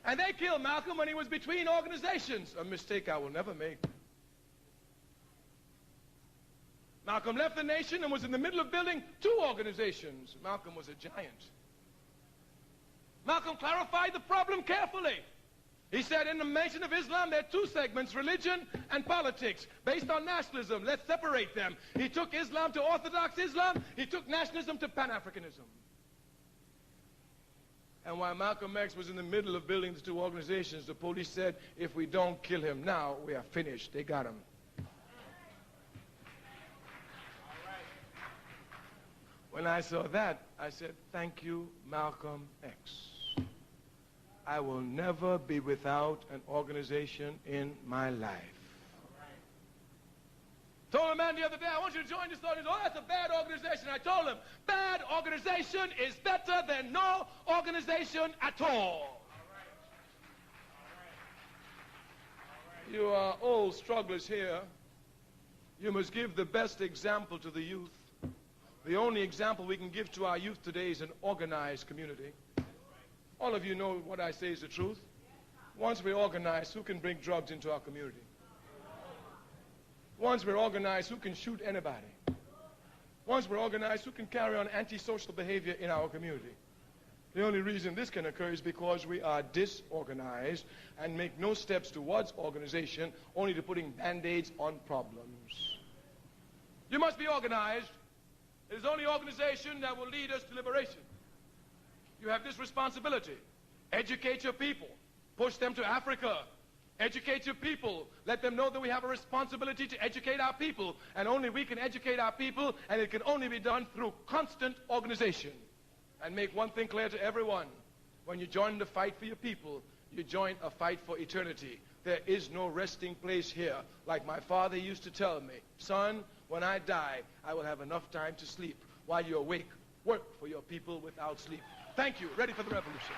And they killed Malcolm when he was between organizations, a mistake I will never make. Malcolm left the nation and was in the middle of building 2 organizations. Malcolm was a giant. Malcolm clarified the problem carefully. He said in the Nation of Islam there are 2 segments, religion and politics, based on nationalism. Let's separate them. He took Islam to Orthodox Islam. He took nationalism to Pan-Africanism. And while Malcolm X was in the middle of building the 2 organizations, the police said, if we don't kill him now, we are finished. They got him. When I saw that, I said, thank you, Malcolm X. I will never be without an organization in my life. Told a man the other day, I want you to join this organization. Oh, that's a bad organization. I told him, bad organization is better than no organization at all. You are old strugglers here. You must give the best example to the youth. The only example we can give to our youth today is an organized community. All of you know what I say is the truth. Once we're organized, who can bring drugs into our community? Once we're organized, who can shoot anybody? Once we're organized, who can carry on antisocial behavior in our community? The only reason this can occur is because we are disorganized and make no steps towards organization, only to putting band-aids on problems. You must be organized. It is only organization that will lead us to liberation. You have this responsibility. Educate your people. Push them to Africa. Educate your people. Let them know that we have a responsibility to educate our people. And only we can educate our people, and it can only be done through constant organization. And make one thing clear to everyone. When you join the fight for your people, you join a fight for eternity. There is no resting place here. Like my father used to tell me, son, when I die, I will have enough time to sleep. While you're awake, work for your people without sleep. Thank you. Ready for the revolution.